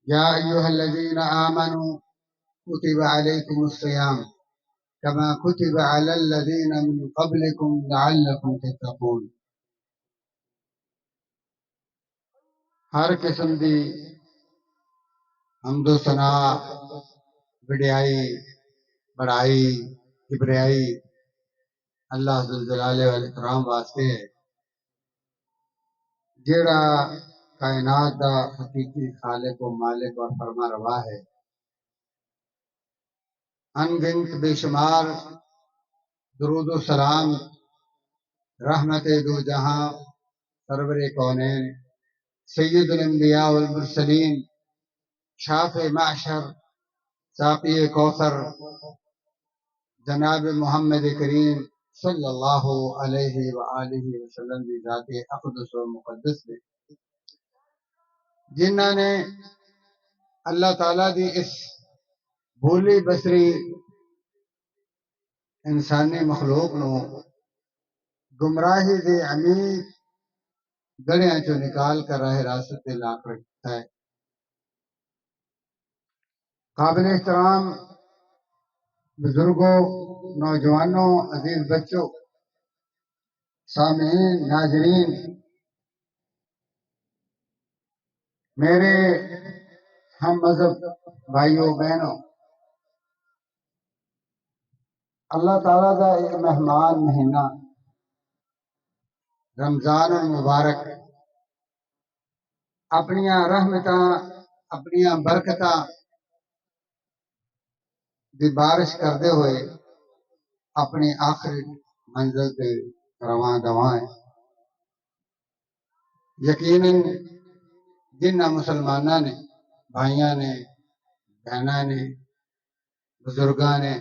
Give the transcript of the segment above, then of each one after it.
يا أيها الذين آمنوا كتب عليكم الصيام كما كتب على الذين من قبلكم لعلكم تتقون۔ ہر قسم دی حمد و ثناء، وڈیائی، بڑائی، کبریائی اللہ ذل جلال والاکرام واسطے ہے، جیڑا کائنات دا حقیقی خالق و مالک اور فرما روا ہے۔ ان گنت بے شمار درود و سلام رحمت دو جہاں سرور کونین سید الانبیاء والمرسلین شاف معشر ساقی کوثر جناب محمد کریم صلی اللہ علیہ وآلہ وسلم دی ذات اقدس و مقدس دے، جنہاں نے اللہ تعالیٰ دی اس بھولی بسری انسانی مخلوق نو گمراہی دے عمیق گڑیاں چو نکال کر راہ راست دے لا رکھتا ہے۔ قابل احترام بزرگوں، نوجوانوں، عزیز بچوں، سامعین، ناظرین، میرے ہم مذہب بھائیوں بہنوں، اللہ تعالیٰ کا ایک مہمان مہینہ رمضان المبارک اپنیاں رحمتاں، اپنیاں برکتاں دی بارش کردے ہوئے اپنی آخری منزل تے رواں دواں ہے۔ یقیناً جنہ مسلماناں نے، بھائیاں نے، بہناں نے، بزرگاں نے،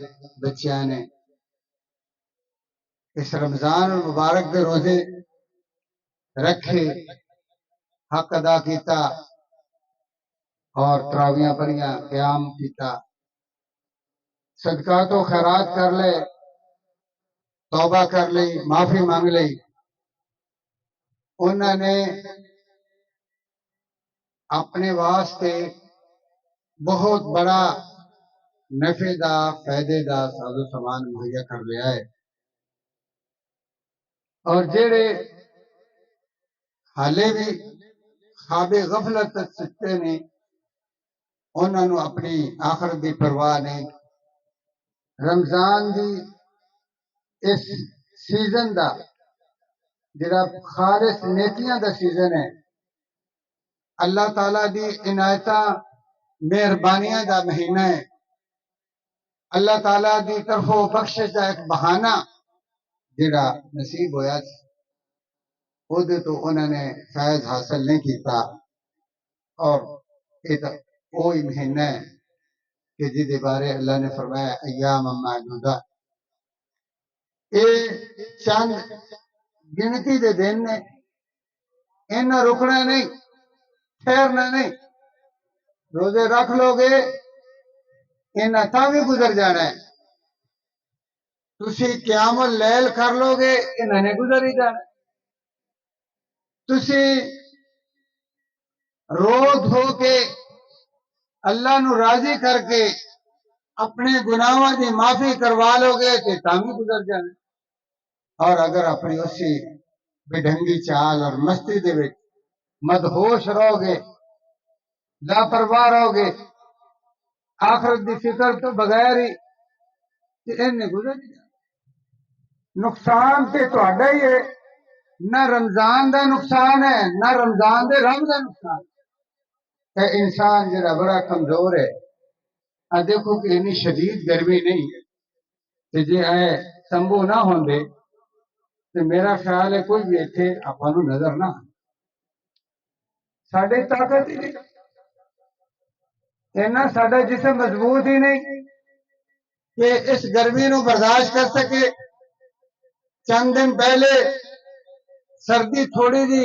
بچیاں نے اس رمضان المبارک دے روزے رکھے، حق ادا کیتا اور تراویاں پڑھیاں، قیام کیتا، صدقات و خیرات کر لے، توبہ کر لی، معافی مانگ لی، انہوں نے اپنے واسطے بہت بڑا نفع دا، فائدے دا ساز و سامان مہیا کر لیا ہے۔ اور جڑے حالے بھی خواب غفلت سکتے نے، انہوں نے اپنی آخرت دی پرواہ نہیں۔ رمضان دی اس سیزن دا جڑا خالص نیکیاں دا سیزن ہے، اللہ تعالیٰ دی عنایتاں مہربانیاں دا مہینہ ہے، اللہ تعالیٰ دی طرفوں بخشش دا ایک بہانہ جڑا نصیب ہویا سی، خود تو انہوں نے فیض حاصل نہیں کیتا، اور یہ تو وہی مہینہ ہے کہ جہدے بارے اللہ نے فرمایا ایام معدودہ، یہ چند گنتی دے دن نے، انہاں رکنا نہیں، ٹھہرنا نہیں، روزے رکھ لو گے انہاں تاں بھی گزر جانا ہے، تسی قیام اللیل کر لو گے انہاں نے گزر ہی جانا ہے، تسی رو دھو کے اللہ نو راضی کر کے اپنے گناہوں دی معافی کروا لو گے تے تاں بھی گزر جانا ہے۔ اور اگر اپنی اسی بڈھنگی چال اور مستی دے وچ مدہوش رہو گے، لاپرواہ رہو گے، آخرت دی فکر تو بغیر ہی تے انہیں گزر ہی جانا۔ نقصان تے تہاڈا ہی ہے، نہ رمضان دا نقصان ہے نہ رمضان دے رب دا نقصان۔ اے انسان جڑا بڑا کمزور ہے، دیکھو کہ اتنی شدید گرمی نہیں ہے، تے جے اے تمبو نہ ہوندے تے میرا خیال ہے کوئی بھی اتنے آپاں نوں نظر نہ آئے۔ ساڈے طاقت ہی نہیں، اینا ساڈا جسم مضبوط ہی نہیں کہ اس گرمی نو برداشت کر سکے۔ چند دن پہلے سردی تھوڑی جی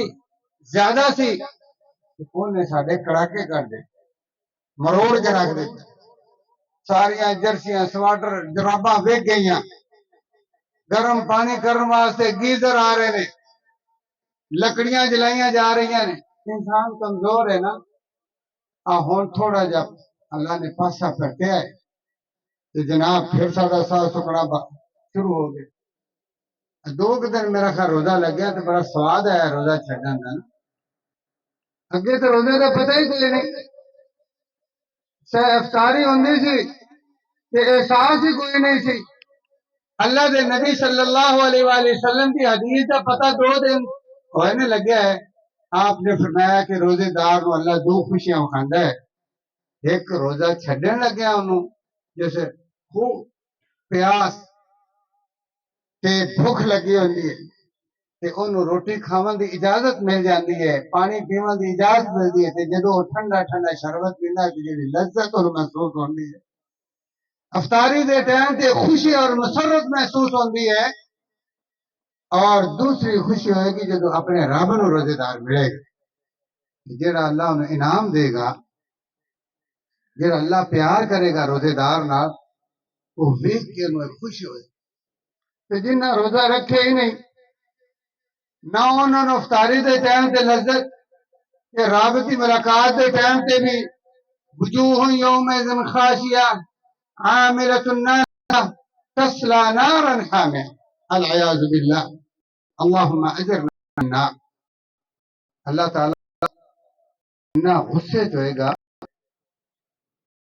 زیادہ سی، انہیں ساڈے کڑاکے کر دے، مروڑ کے رکھ دیتے، ساریاں جرسیاں، سواٹر، جراباں وک گئیاں، گرم پانی کرن واسطے گیزر آ رہے نے، لکڑیاں جلائیاں جا رہی نے۔ انسان کمزور ہے نا، ہوں تھوڑا جا اللہ نے پاسا پٹیا ہے تو جناب پھر سارا سال سکنا شروع ہو گیا. 2 دن میرا خیال روزہ لگ گیا تو بڑا سواد آیا روزہ چھڈن کا. اگے تو روزے کا پتہ ہی کوئی نہیں، افطاری ہوندی سی کہ احساس ہی کوئی نہیں سی. اللہ دے نبی صلی اللہ علیہ وآلہ وسلم کی حدیث کا پتہ 2 دن ہونے لگیا ہے. آپ نے فرمایا کہ روزے دار نو اللہ 2 خوشیاں کھاندا ہے. ایک روزہ چھڈن لگیا انہوں جیسے خوب پیاس تے بھوک لگی ہوندی ہے تے انہوں روٹی کھاون دی اجازت مل جاندی ہے، پانی پیون دی اجازت ملدی ہے تے جدوں ٹھنڈا ٹھنڈا شربت پیندا ہے تے جڑی لذت انہوں محسوس ہوندی ہے. افطاری دے ٹائم تے خوشی اور مسرت محسوس ہوندی ہے. اور دوسری خوشی ہوئے گی جدو اپنے رب نو روزے دار ملے گا، جڑا اللہ انہوں انعام دے گا، جڑا اللہ پیار کرے گا روزے دار نال، وہ ویکھ کے انہوں خوشی ہوئے. تے جنہ روزہ رکھے ہی نہیں، نہ انہوں نے افطاری دے ٹائم تے لذت کہ رب کی ملاقات دے ٹائم تے بھی وجوہ یومئذ خاشعہ عاملۃ ناصبہ تصلی نارا حامیہ العیاذ باللہ اللہم اجرنا من النار. اللہ تعالیٰ اتنا غصے جو ہوئے گا.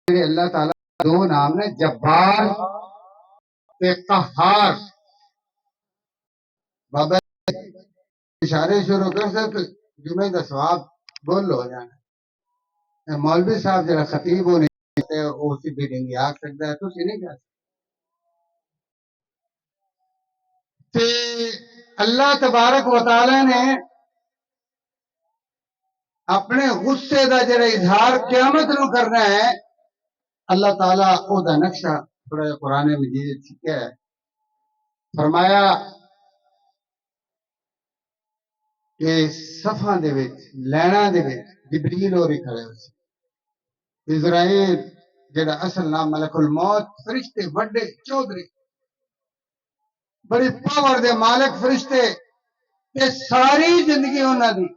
اللہ تعالیٰ 2 نام نے جبار تے قہار. بابا اشارے شروع کر سے تو جمعے کا ثواب بول ہو جانا. مولوی صاحب جڑا خطیب ہونے وہ سیدھی ڈنگی آ سکتا ہے تو نہیں کہہ سکتے. اللہ تبارک و تعالی نے اپنے غصے دا جڑا اظہار قیامت نو کرنا ہے، اللہ تعالیٰ او دا نقشہ تھوڑا قرآن مجید چھکیا ہے. فرمایا کہ صفاں دے وچ لینا دے وچ جبریل اور ہی کھڑے ہوئے. اسرائیل جڑا اصل نام ملک الموت، فرشتے وڈے چودھری بڑی پاور دے مالک فرشتے تے ساری زندگی انہاں دی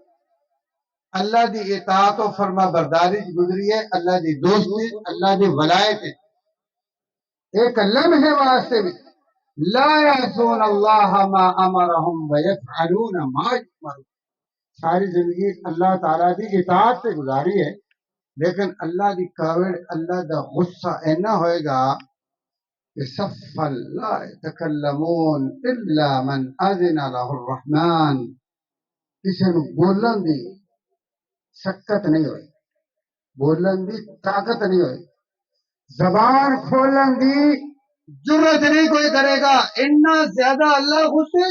اللہ دی اطاعت و فرما برداری گزری ہے. اللہ دی دوستی، اللہ دی ولایت ہے. ایک لمحے واسطے بھی لا یعصون اللہ ما امرہم ویفعلون ما یؤمرون. ساری زندگی اللہ تعالیٰ دی اطاعت سے گزاری ہے، لیکن اللہ دی کاوڑ، اللہ دا غصہ اینا ہوئے گا کہ صفا لا یتکلمون الا من اذن له الرحمن. کسی نو بولن دی سکت نہیں ہوئی، بولن دی طاقت نہیں ہوئی، زبان کھولن دی جرت نہیں کوئی کرے گا. اتنا زیادہ اللہ غصے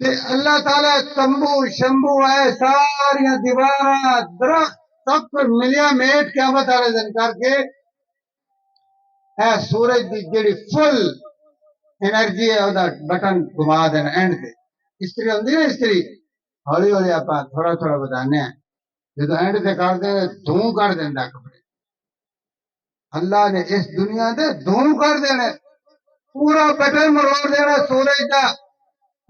کہ اللہ تعالیٰ تمبو شمبو ہے ساریاں دیواراں درخت سب پر ملیا میٹ قیامت والے دن کر کے اے سورج دی جڑی فل انرجی ہے وہ بٹن گھما دینا اینڈ تے. استری ہوندی نا استری، ہولی ہولی آپ تھوڑا تھوڑا بتانے ہیں، جدو اینڈ تے کر دیں دھوں کر دینا کپڑے. اللہ نے اس دنیا دے دھوں کر دینا، پورا بٹن مروڑ دینا سورج دا.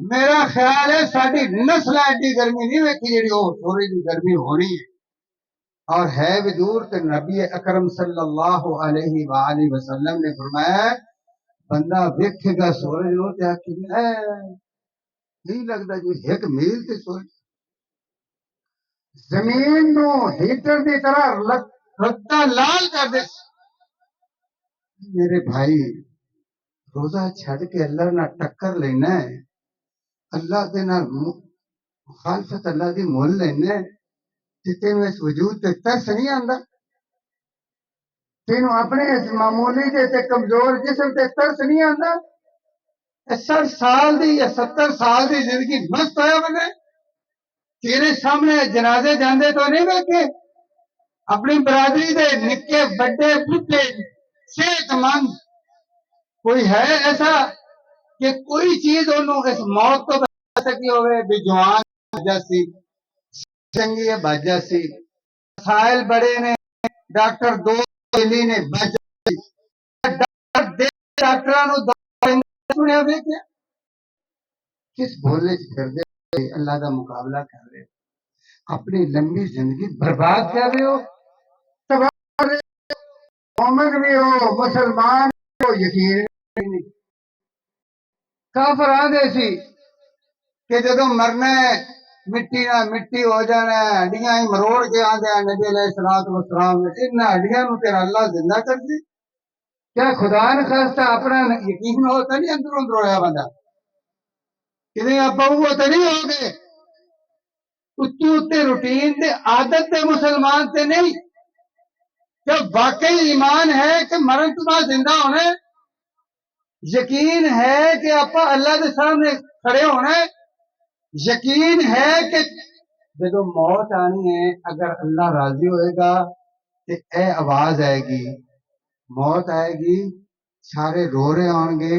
میرا خیال ہے ساری نسل ایڈی گرمی نہیں ویکھی جی وہ سورج کی گرمی ہونی ہے. اور ہے بھی دور تو نبی اکرم صلی اللہ علیہ وآلہ وسلم نے فرمایا بندہ ویکھے گا سورج نو تے آکھے گا نہیں لگتا جی 1 میل تے سورج. زمین نو ہیٹر دی طرح رتا لال کر دے. میرے بھائی روزہ چھڈ کے اللہ نہ ٹکر لینا ہے، اللہ دے نال مخالفت اللہ دی مول لینا ہے تے تینوں اس وجود تے ترس نہیں آندا؟ تینوں اپنے اس معمولی تے کمزور جسم تے ترس نہیں آندا؟ 60 سال دی یا 70 سال دی زندگی مست ہویا بنے تیرے سامنے جنازے جاندے تو نہیں ویکھے؟ اپنی برادری دے نکے بڑے بڈھے صحت مند کوئی ہے ایسا کہ کوئی چیز انہوں اس موت تو بچا سکی ہوئے بھی؟ جوان جیسی چنگی ہے بچ جیسی، مسائل بڑے نے، ڈاکٹر 2 دلی نے بچ جیسی، ڈاکٹراں نو سنیا ویکھیا کس بھولے چ پھردے اللہ دا مقابلہ کر رہے. اپنی لمبی زندگی برباد کر رہے ہو، تباہ کر رہے ہو، مومن بھی ہو مسلمان بھی ہو، یقین نہیں۔ کافر آدھے سی کہ جدو مرنا ہے مٹی نہ مٹی ہو جانا ہے، ہڈیاں ہی مروڑ کے آدھے ہیں نبی علیہ الصلوۃ والسلام نے ان ہڈیاں نو تیرا اللہ زندہ کر دی۔ کیا خدا نے خواستہ اپنا یقین ہوتا نہیں اندر اندر ہویا بندہ کہ آپ وہ تو نہیں ہو گئے اتنے اتنے روٹین دے عادت دے مسلمان تے نہیں، جب واقعی ایمان ہے کہ مرن تو بعد زندہ ہونا ہے، یقین ہے کہ آپ اللہ کے سامنے کھڑے ہونا ہے، یقین ہے کہ جب موت آنی ہے اگر اللہ راضی ہوئے گا تو اے آواز آئے گی، موت آئے گی، سارے رو رہے آن گے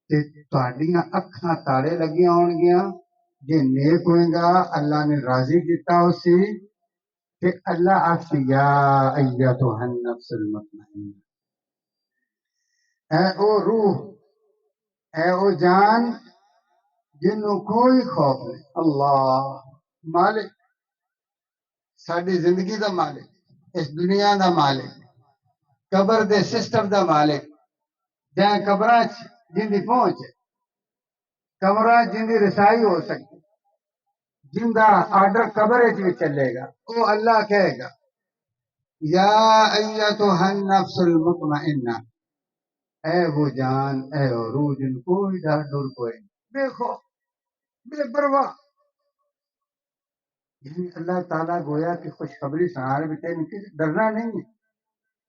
تے تہاڈیاں اکھاں تالے لگی آن گیاں، جے نیک ہوئے گا اللہ نے راضی کیتا اسی کہ اللہ آخسی یا ایتھا النفس المطمئنہ، اے او روح، اے او جان جنوں کوئی خوف نہیں، اللہ مالک ساری زندگی دا مالک، اس دنیا دا مالک، قبر دے سسٹم دا مالک، جہاں قبراں جن دی پہنچ ہے، قبراں جن دی رسائی ہو سکتی، جن دا آرڈر قبر بھی چلے گا، وہ اللہ کہے گا یا ایتھا النفس المطمئنہ، اے وہ جان، اے وہ روح جن کوئی ڈر ڈر کوئی نہیں، بے خوف بے پرواہ، یعنی اللہ تعالیٰ گویا کہ خوشخبری سنا رہے بھی تین ڈرنا نہیں ہے،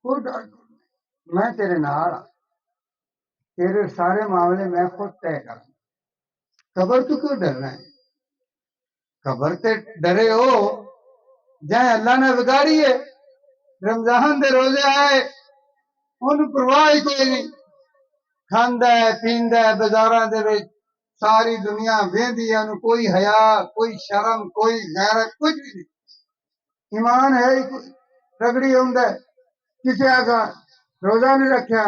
کوئی ڈر نہیں، میں تیرے نال ہاں، تیرے سارے معاملے میں خود طے کروں، قبر تو کیوں ڈرنا ہے؟ قبر تے ڈرے ہو جہاں اللہ نے بگاڑی ہے، رمضان دے روزے آئے انہوں پرواہ ہی کوئی نہیں، کھاندا ہے پیندا ہے بازاراں دے وچ، ساری دنیا ویندی ہے، انہوں کوئی حیا کوئی شرم کوئی غیرت کچھ بھی نہیں، ایمان ہے ہی کوئی، رگڑی ہوندا ہے، کسے آگا روزہ نہیں رکھیا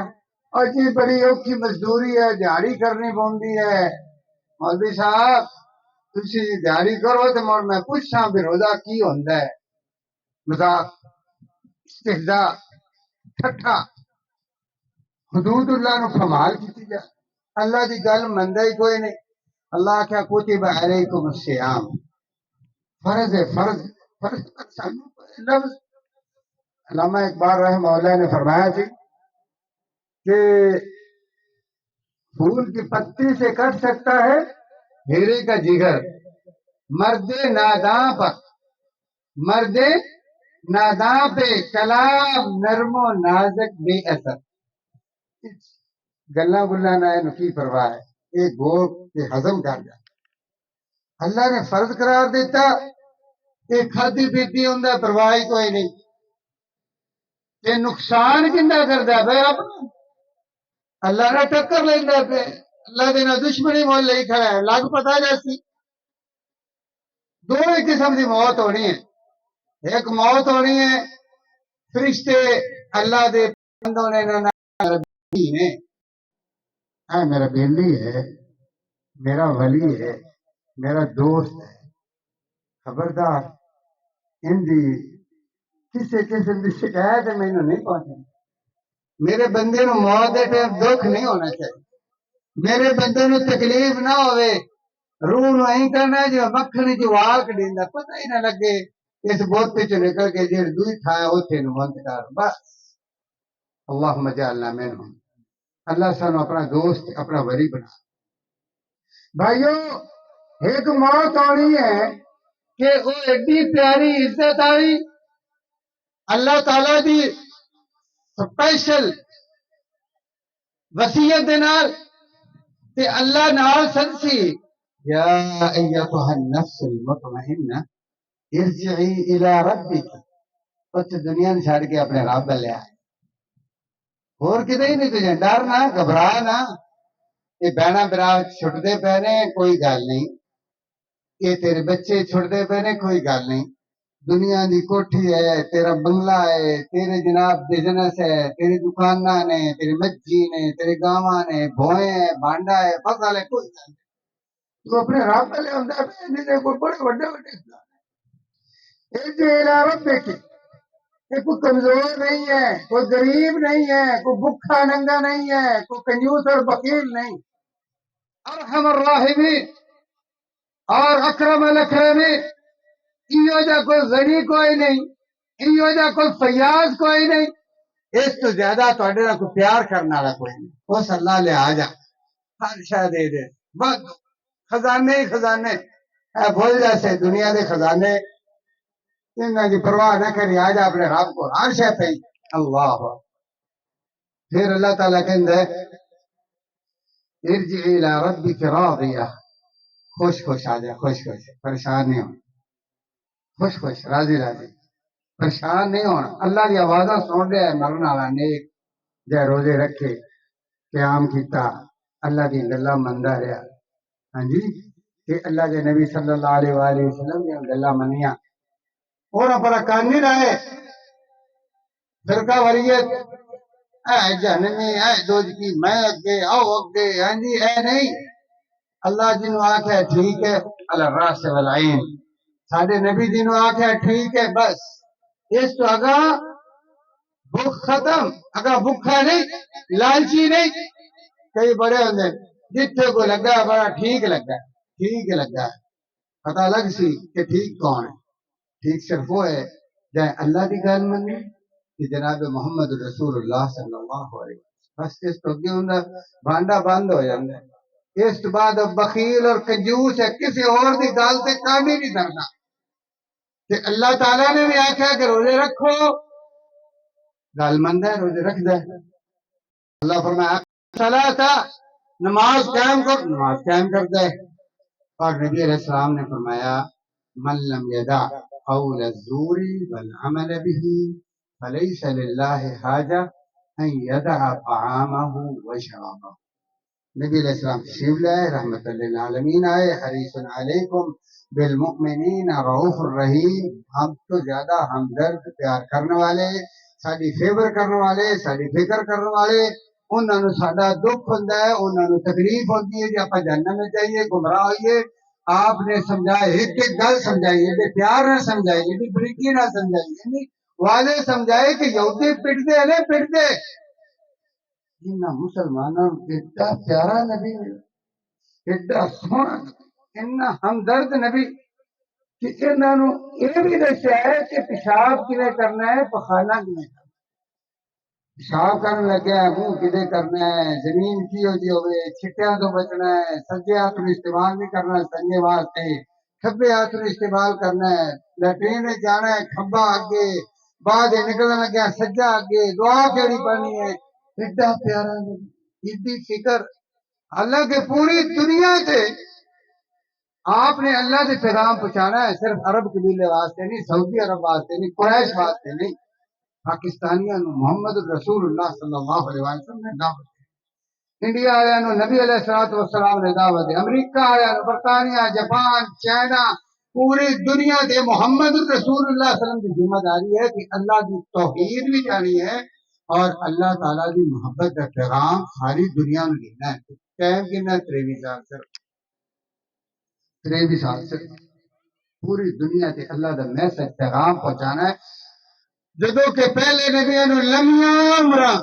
اور جی بڑی اوکھی مزدوری ہے، دیہڑی کرنی پوندی ہے، مولوی صاحب تسی دیہڑی کرو تے مڑ میں پوچھاں بھی روزہ کی ہوندا ہے، مذاق استہزاء ٹھٹھا، حدود اللہ نو کمال کیتی جائے، اللہ دی گل مندا ہی کوئی نہیں، اللہ کیا کتب علیکم الصیام، فرض ہے فرض، فرض پر سانو لفظ علامہ اقبال رحمہ اللہ نے فرمایا تھی کہ پھول کی پتی سے کٹ سکتا ہے ہیرے کا جگر، مرد ناداں پر، مرد ناداں پہ کلام نرم و نازک بے اثر، گلاں گلاں نہ اینو کی پرواہ ہے، یہ گول کے ہضم کر جائے، اللہ نے فرض قرار دیتا، یہ کھادی پیتی ہوندا پرواہ ہی کوئی نہیں، یہ نقصان کندا کردا ہے بھائی اپنا، اللہ نے ٹکر لیندا پہ، اللہ دے نال دشمنی مول لئی کھڑا ہے، لگ پتا جیسی، دو ہی قسم دی موت ہونی ہے، ایک موت ہونی ہے فرشتے اللہ دے بندوں نے نے اے میرا بیلی ہے، میرا ولی ہے، میرا دوست ہے، خبردار ان دی کسی قسم کی شکایت مینوں نہیں پہنچنی، میرے بندے نو موت دے ٹائم دکھ نہیں ہونا چاہیے، میرے بندے نو تکلیف نہ ہوئے، روح نو این کرنا جو مکھنی جو وال کڈیندا پتہ ہی نہ لگے اس بوتے چ نکل کے جڑ دوئی تھا اوتھے نو بند کر، بس اللہم اجعلنا منہم، اللہ سانو اپنا دوست اپنا ولی بنا۔ بھائیو ایک موت آنی ہے کہ وہ ایڈی پیاری عزت آئی اللہ تعالی دی سپیشل وصیت دے نال تے اللہ نال سنسی یا ایتھا النفس المطمئنہ ارجعی الی ربک، اس دنیا نے چھڑ کے اپنے رب لے آئے، اور کدے ہی نہیں تجھے ڈر نہ گھبرا نہ، یہ بہنا برا چھٹتے پے نے کوئی گل نہیں، یہ تیرے بچے چھٹتے پے نے کوئی گل نہیں، دنیا دی کوٹھی ہے، تیرا بنگلہ ہے، تیرے جناب بزنس ہے، تیری دکاناں نے، تیری مجھی نے، تیری گاواں نے، بھوئیں ہے، بانڈا ہے، فصل ہے، کوئی گل نہیں، تو اپنے رب لے آندا پے، نہیں تے کوئی بڑے وڈے وڈے ارجع الى ربك کہ کوئی کمزور نہیں ہے، کوئی غریب نہیں ہے، کوئی بھوکا ننگا نہیں ہے، کوئی کنجوس اور بخیل نہیں، ارحم الراحمین اور اکرم الاکرمین، ایو جا کوئی غنی کوئی نہیں، ایو جا کوئی فیاض کوئی نہیں، اس تو زیادہ تواڈے نال کوئی پیار کرنے والا کوئی نہیں، اس اللہ لے آ جا ہر شے دے دے، بس خزانے ہی خزانے، اے بھول جیسے دنیا دے خزانے انہاں دی پرواہ نہ کری، آ جا اپنے رب کو ہر شے پہ اللہ۔ پھر اللہ تعالیٰ کہندا ہے ارجع الى ربك راضیہ، خوش خوش آ جا، خوش خوش، پریشان نہیں ہونا، خوش خوش راضی راضی، پریشان نہیں ہونا، اللہ دی آوازاں سن رہا ہے مرن والا نیک جے روزے رکھے قیام کیتا اللہ دی گلاں مندا رہیا، ہاں جی کہ اللہ دے نبی صلی اللہ علیہ وآلہ وسلم دی گلاں منیاں، اور پر کان نہیں رہے فرقہ واریت، اے جہنمی اے دوزخی میں اگے آؤ اگے، ہاں جی اے نہیں، اللہ جنوں آکھے ٹھیک ہے علی الراس والعین، ساڈے نبی جنوں آکھے ٹھیک ہے، بس اس تو اگاں بھوک ختم، اگاں بھوکا نہیں، لالچی نہیں، کئی بڑے ہوندے جتھے کو لگا بڑا ٹھیک لگا، ٹھیک لگا، پتہ لگ سی کہ ٹھیک کون ہے، ٹھیک صرف وہ ہے جائے اللہ دی گل مننے کہ جناب محمد رسول اللہ صلی اللہ علیہ وسلم، بس اس تو اگے ہوندا بانڈا بند ہو جاندا ہے، اس تو بعد بخیل اور کنجوس ہے کسی اور دی گل تے کام ہی نہیں کرنا، کہ اللہ تعالیٰ نے بھی آکھیا کہ روزے رکھو، گل مندا ہے روزے رکھدا ہے، اللہ فرمایا صلاۃ، نماز قائم کر، نماز قائم کرتا ہے، اور نبی علیہ السلام نے فرمایا من لم یدع قول الزور والعمل به فلیس للہ حاجہ ان یدع طعامه وشرابه، نبی علیہ السلام تشریف لائے، رحمت للعالمین آئے، حریص علیکم بالمؤمنین رؤوف الرحیم، ہم تو زیادہ ہمدرد پیار کرنے والے، ساری فیور کرنے والے، ساری فکر کرنے والے، انہوں نے ساڈا دکھ ہوتا ہے، انہوں نے تکلیف ہوتی ہے کہ آپ جہنم میں جائیے گمراہ ہوئیے، آپ نے سمجھائے ایک ایک گل سمجھائی، ایڈے پیار نہ سمجھائی، ایڈی بریکی نہ سمجھائی، والے سمجھائے کہ یہودی پٹتے ہیں نہیں پٹتے، جنہ مسلمانوں ایڈا پیارا نبی ایڈا سونا اتنا ہمدرد نبی کہ انہوں نے یہ بھی دسیا ہے کہ پیشاب کیویں کرنا ہے، پخانا کیویں کرنا ہے، پیشاب کرن لگیا منہ کدے کرنا ہے، زمین کی ہو جی ہوئے، چھٹیاں تو بچنا ہے، سجے ہاتھ میں استعمال نہیں کرنا سجے واسطے، کھبے ہاتھ میں استعمال کرنا ہے، لیٹرین میں جانا ہے کھبا اگے، بعد نکلنے لگیا سجا اگے، دعا کیڑی پڑھنی ہے، ایڈا پیارا نبی، ایڈی فکر، حالانکہ پوری دنیا سے آپ نے اللہ سے پیغام پہنچانا ہے، صرف عرب قبیلے واسطے نہیں، سعودی عرب واسطے نہیں، قریش واسطے نہیں، پاکستانیاں نو محمد رسول اللہ صلی اللہ علیہ وسلم نے دعوت دی، انڈیا والوں نو نبی علیہ الصلوۃ والسلام نے دعوت دی، امریکہ والوں نو، برطانیہ، جاپان، چائنا، پوری دنیا دے محمد رسول اللہ صلی اللہ علیہ وسلم کی ذمہ داری ہے کہ اللہ کی توحید بھی جانی ہے اور اللہ تعالیٰ کی محبت کا پیغام ساری دنیا میں دینا ہے، ٹائم کتنا 23 سال صرف 23 سال سے پوری دنیا سے اللہ کا میسج پیغام پہنچانا ہے، جدو کہ پہلے نبیوں نے لمیاں عمراں،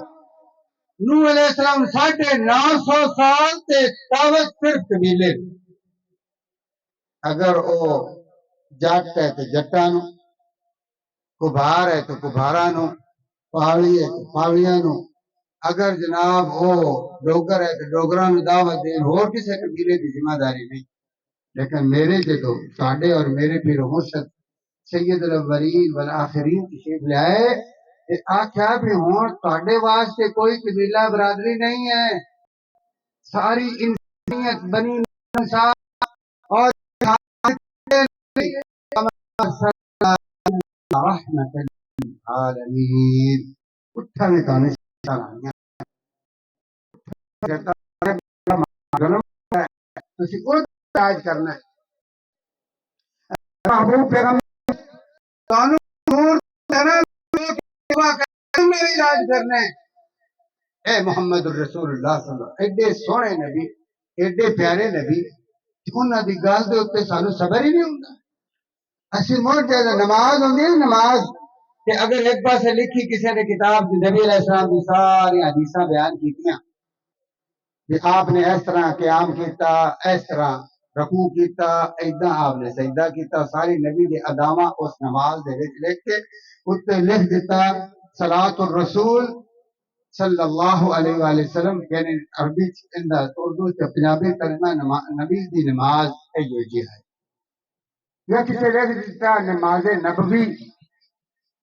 نوح علیہ السلام 950 سال تے دعوت صرف قبیلے، اگر وہ جٹ ہے تو جٹاں نو، کبھار ہے تو کبھاراں نو، پہاڑی ہے تو پہاڑیاں نو، اگر جناب وہ ڈوگر ہے تو ڈوگراں نو دعوت دین، اور کسی قبیلے کی ذمہ داری نہیں، لیکن میرے جدو ساڈے اور میرے پیر و مرشد سید الاولین والآخرین تشریف لے آئے تے آکھیا بھی ہون تواڈے واسطے کوئی قبیلہ برادری نہیں ہے، ساری انسانیت بنی انسان اور رحمت للعالمین، اٹھا میں تو نشان تسی او راج کرنا ہے، محبوب پیغمبر تانوں دور دینا میں بھی راج کرنا ہے، اے محمد الرسول اللہ صلی اللہ علیہ وسلم، ایڈے سونے نبی، ایڈے پیارے نبی، انہاں دی گل دے اوتے سانوں صبر ہی نہیں ہوندا، اسی مڑ جائے نماز ہوندی ہے نماز کہ اگر ایک پاسے لکھی کسی نے کتاب نبی علیہ السلام کی ساری حدیثاں بیان کیتیاں کہ آپ نے اس طرح قیام کیتا اس طرح رکوع کیتا ایداں آپ نے سجدہ کیتا ساری نبی دے اداواں اس نماز دے وچ لکھ کے اتنے لکھ دیتا صلاۃ الرسول صلی اللہ علیہ وآلہ وسلم یعنی عربی اندر اردو سے پنجابی ترجمہ نبی دی نماز ایو جی ہے یا کسی لکھ دیتا نماز نبوی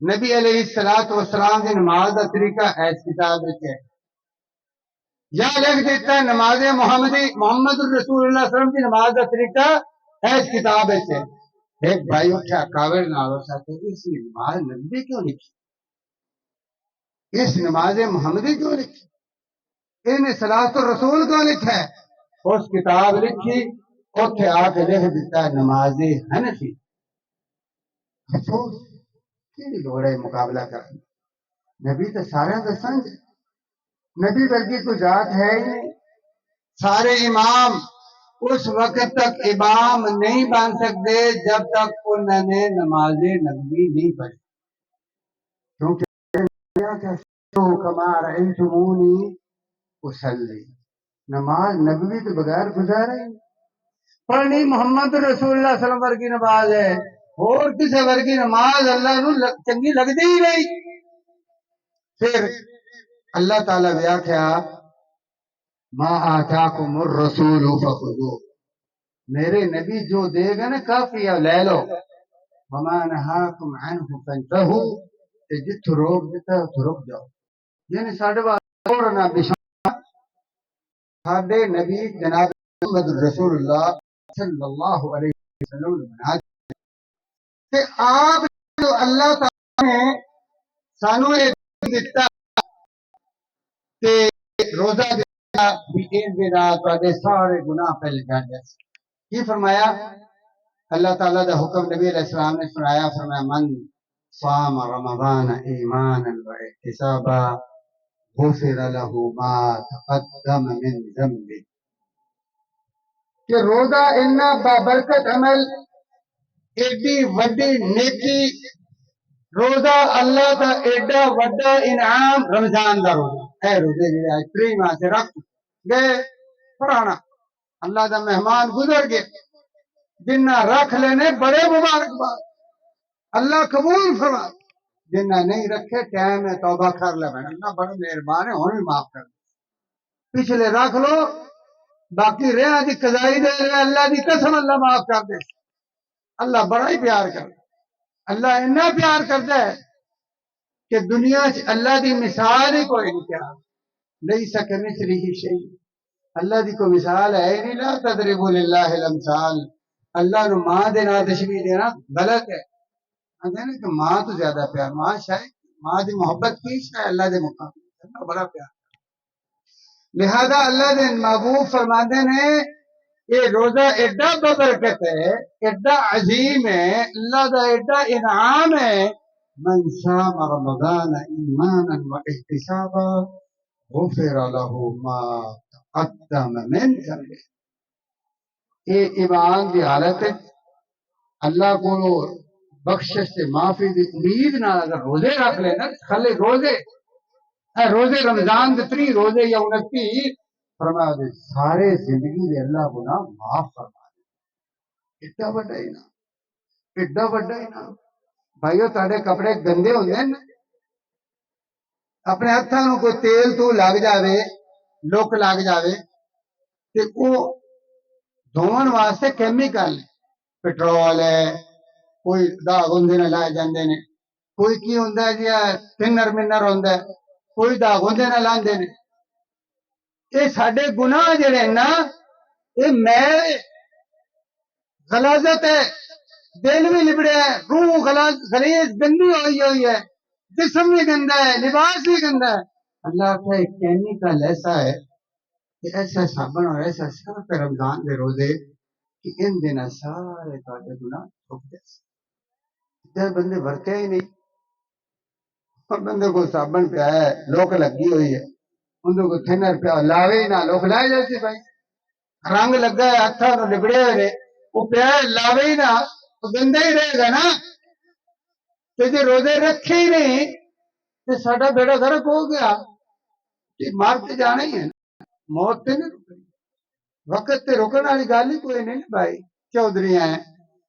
نبی علیہ السلام دی نماز دا طریقہ اس کتاب وچ ہے یا لکھ دیتا نماز محمد الرسول اللہ صلی اللہ علیہ وسلم کی نماز کا طریقہ اس کتاب سے ایک بھائی اٹھا کاوڑ نالوں سے اس نماز نبی کیوں لکھی اس نماز محمدی کیوں لکھی ان صلاۃ الرسول کیوں لکھا ہے اس کتاب لکھی اتنے آ کے لکھ دیتا نماز حنفی افسوس کی لوڑ ہے مقابلہ کرنے نبی تو سارے کا سنج نبی ورگی کوئی ذات ہے ہی نہیں سارے امام اس وقت تک امام نہیں بن سکتے جب تک انہوں نے نماز نبوی نہیں پڑھی کیونکہ کما رأیتمونی اصلی نماز نبوی کے بغیر گزارا ہی پڑھنی محمد رسول اللہ صلی اللہ علیہ وسلم ورگی نماز ہے اور کسی ورگی نماز اللہ نو چنگی لگتی ہی نہیں پھر اللہ تعالیٰ ویا کیا ما آتاکم الرسول فخذوه میرے نبی جو دے گا نا کافی ہے لے لو وما نہاکم عنہ فانتہوا جتھو روک دیتا تو رک جاؤ یعنی ساڈے واسطے بشارت ساڈے نبی جناب محمد رسول اللہ صلی اللہ علیہ وسلم بنا کہ آپ جو اللہ تعالیٰ نے سانو ایک دیتا کہ روزہ دیتا بھی ایک دن آتے سارے گناہ پہلے جان جیسے کی فرمایا اللہ تعالیٰ دا حکم نبی علیہ السلام نے سنایا فرمایا من صام رمضان ایمانا و احتسابا غفر له ما تقدم من ذنبه کہ روزہ اتنا بابرکت عمل ایڈی وڈی نیکی روزہ اللہ کا ایڈا وڈا انعام رمضان دا روزہ اے روزے جڑے آج 3 ماہ سے رکھ گئے پرانا اللہ دا مہمان گزر گئے جنہ رکھ لینے بڑے مبارکباد اللہ قبول فرما جنہ نہیں رکھے ٹائم ہے توبہ کر لے بہن اللہ بڑے مہربان ہے ہن بھی معاف کر پچھلے رکھ لو باقی رہا دی قضائی دے رہے اللہ دی قسم اللہ معاف کر دے اللہ بڑا ہی پیار کر اللہ اتنا پیار کرتا ہے کہ دنیا سے اللہ دی مثال ہی کوئی نہیں پیار نہیں سکے مثلی ہی شیء اللہ دی کوئی مثال ہے ہی نہیں لا تضربوا للہ الامثال اللہ نو ماں دے نام تشبیہ دینا غلط ہے کہ ماں تو زیادہ پیار ماں شاید ماں دی محبت کی شاید اللہ دے مقام اللہ بڑا پیار لہذا اللہ دے محبوب فرماندے نے یہ روزہ ایڈا ببرکت ہے ایڈا عظیم ہے اللہ دا ایڈا انعام ہے من صام رمضان ایمانا و احتسابا غفر له ما تقدم من ذنبه یہ ایمان دی حالت ہے اللہ کو بخشش سے معافی دی امید نہ اگر روزے رکھ لینا خالی روزے رمضان دے 3 روزے یا 29 فرمایا دے سارے زندگی دے اللہ گناہ معاف فرما دے ایڈا بڑا انعام بھائیو تہاڈے کپڑے گندے ہوندے ہیں اپنے ہتھاں نوں کوئی تیل تو لگ جاوے لک لگ جاوے تے او دھون واسطے کیمیکل پٹرول ہے کوئی داغ ہوندے نہ لائے جاندے نے کوئی کی ہوندا ہے جی تھنر منر ہوندا ہے کوئی داغ ہوندے نہ لاندے نے یہ ساڈے گناہ جڑے نا یہ میل غلاظت ہے دل بھی لبڑیا ہے روح غلیظ گندی ہوئی ہے جسم بھی گندا ہے لباس بھی گندا ہے اللہ کا ایک کیمیکل ایسا ہے کہ ایسا صابن اور ایسا صرف رمضان دے روزے کہ ان دن سارے تاڈے گناہ چھپ جائے بندے ورتے ہی نہیں اور بندے کو صابن پیا ہے لوک لگی ہوئی ہے اندر کو تھنر پیا لاوے ہی نہ لوک لائے جاتی بھائی رنگ لگا ہے ہاتھاں نوں لبڑے ہوئے نے وہ پیا لاوے ہی نہ گندا ہی رہے گا نا. تو جو روزے رکھے ہی نہیں تو ساڈا بیڑا غرق ہو گیا. مار کے جانا ہی ہے نا, موت تے نہیں رکنی. وقت تے رکن والی گل ہی کوئی نہیں بھائی. چودھری ہیں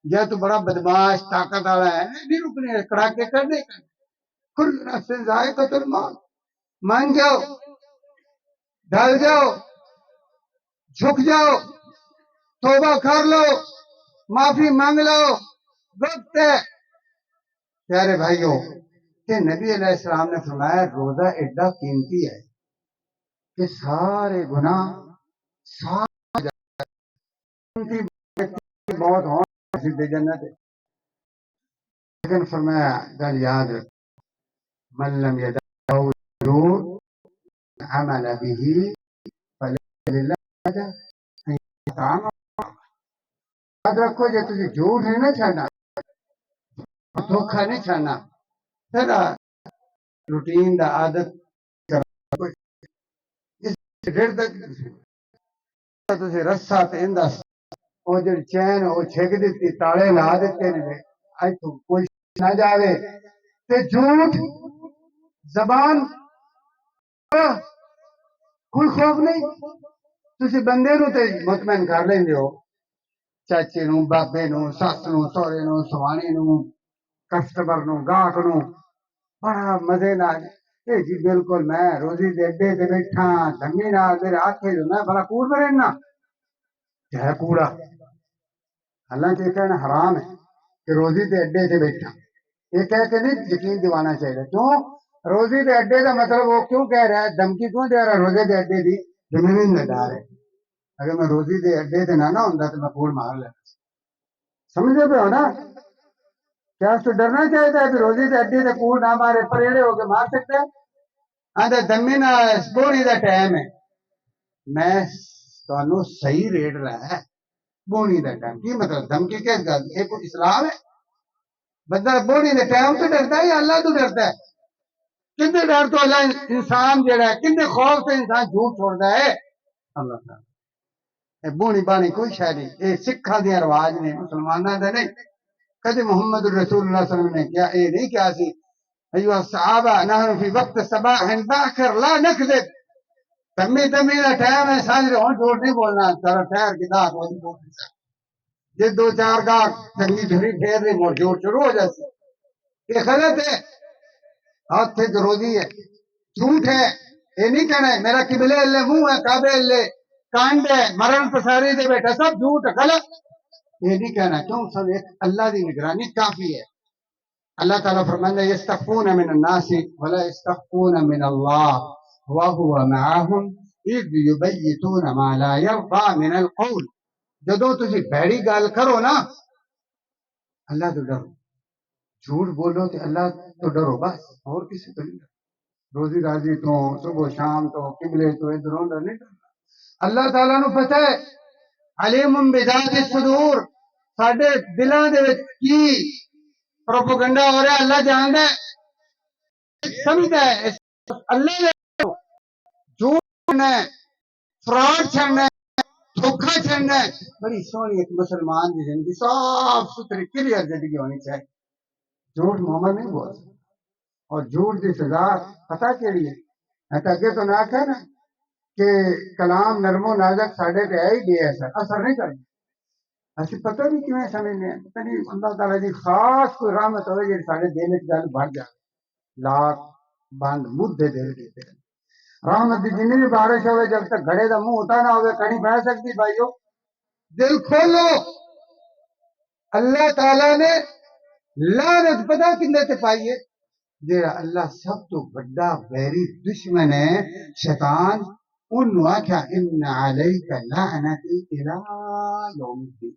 یا تو بڑا بدماش طاقت والا ہے, نہیں رکنے, کڑاکے کر دے. کل نفس ذائقۃ الموت. مان جاؤ, ڈل جاؤ, جھک جاؤ, توبہ کر لو, معافی مانگ لو, وقت ہے. پیارے بھائیوں, کہ نبی علیہ السلام نے فرمایا روزہ ایڈا قیمتی ہے کہ سارے گناہ سارے بہت ہوں سیدھے جنت ہے. لیکن فرمایا گل یاد رکھ, من لم يدع الزور عمل به فليس لله حاجة أن يطعمه. یاد رکھو جی تھی جھوٹ نہیں نہ چھڑنا, دھوکھا نہیں چھڑنا, پھر روٹین دا عادت رسا وہ جی چین وہ چھک دیتی, تالے لا دیتے نے, کوئی نہ جاوے. تے جھوٹ زبان کوئی خوف نہیں. تسی بندے نو تے مطمئن کر لیندے ہو, چاچے نو, بابے نو, سس نو, سہرے نو, سوانے نو, کسٹمر نو, گاہک نو, بڑا مزے نال اے جی بالکل میں روزی دے اڈے تے بیٹھا, دھمی نال میرے آکھے جو میں بڑا کوڑ برینا ہے کوڑا. حالانکہ یہ کہنا حرام ہے کہ روزی دے اڈے تے بیٹھا. یہ کہہ کے نہیں یقین دیوانا چاہیے. کیوں روزی دے اڈے کا مطلب وہ کیوں کہہ رہا ہے, دھمکی کیوں دے رہا ہے روزے دے اڈے دی, زمین میں ڈال ہے. اگر میں روزی دے اڈے تے نہ ہوندا تو میں کوڑ مار لینا. سمجھے پہ ہو نا, کیا اس تو ڈرنا چاہیے کہ روزی دے اڈے تے کوڑ نہ مارے, پریڑے ہو کے مار سکتا ہے. آدھا دمی نہ بوڑی دا ٹائم ہے, میں تانوں صحیح ریٹ رہا ہے. بوڑی دا ٹائم کی مطلب دھمکی کس گل, یہ کوئی اسلام ہے؟ بندہ بوڑی دے ٹائم تو ڈرتا ہے یا اللہ تو ڈرتا ہے؟ کتنے ڈر تو اللہ انسان جڑا ہے, کتنے خوف سے انسان جھوٹ چھوڑتا ہے. اللہ تعالی بونی بانی کوئی شے نہیں, یہ سکھاں دے رواج نے, مسلماناں دے نہیں. کدی محمد رسول اللہ صلی اللہ علیہ وسلم نے کیا یہ نہیں کیا سی ایھا الصحابہ نحن فی وقت صباح باکر لا نکذب. دمی دمی دا ٹائم ہے, ساجرے ہن جھوٹ نہیں بولنا, ذرا ٹھہر کے گاہ کو نہیں بولنا. جی دو چار گاہ چنگی جھڑی پھیر لی مڑ جھوٹ شروع ہو جاتی. یہ غلط ہے. ہاتھ سے روزی ہے, جھوٹ ہے. یہ نہیں کہنا ہے میرا قبلے اللہ منہ ہے, کعبے اللہ کانڈ ہے, مرن پساری دے بیٹا, سب جھوٹ ہے, غلط. یہ نہیں کہنا, کیوں سب اللہ دی نگرانی کافی ہے. اللہ تعالیٰ فرمائے یستخفون من الناس ولا یستخفون من اللہ وهو معهم اذ یبیتون ما لا یرضى من القول. جدو تسی بھڑی گل کرو نا, اللہ تو ڈرو, جھوٹ بولو تو اللہ تو ڈرو, بس اور کسی تو نہیں ڈرو. روزی راضی تو صبح شام تو قبلے تو ادھر ادھر نہیں ڈرنا. اللہ تعالیٰ نو پتہ ہے, علیم بذات الصدور, ساڈے دلاں دے وچ کی پروپیگنڈا ہو رہا ہے اللہ جاندا ہے, سمجھدا ہے. اللہ نے جھوٹ چھڑنا ہے, فراڈ چھڑنا ہے, دھوکھا چھڑنا ہے. بڑی سونی ایک مسلمان کی زندگی صاف ستھری کلیئر زندگی ہونی چاہیے. جھوٹ مومن نہیں بول سکتا. اور جھوٹ کی سزا پتہ کیڑی ہے؟ میں تو اگے تو نہ آکھیا نا کہ کلام نرم و نازک ساڈے تے ہے ہی بے اثر نہیں کرنا. اسی پتہ نہیں کیویں سمجھنے ہیں, پتہ نہیں اللہ تعالیٰ دی خاص کوئی رحمت ہوئے جی سارے دل وچ گل بڑھ جائے. لاکھ بند مدے دل دیتے ہیں. رحمت دی جنی بھی بارش ہوئے, جب تک گھڑے دا منہ ہوتا نہ ہوئے کڑی بہ سکتی. بھائیو دل کھولو. اللہ تعالیٰ نے لعنت پتہ کندے تے پائی ہے, جیڑا اللہ سب تو بڑا ویری دشمن ہے شیطان, انہوں آکھیا ان علیک لعنتی الی یوم الدین,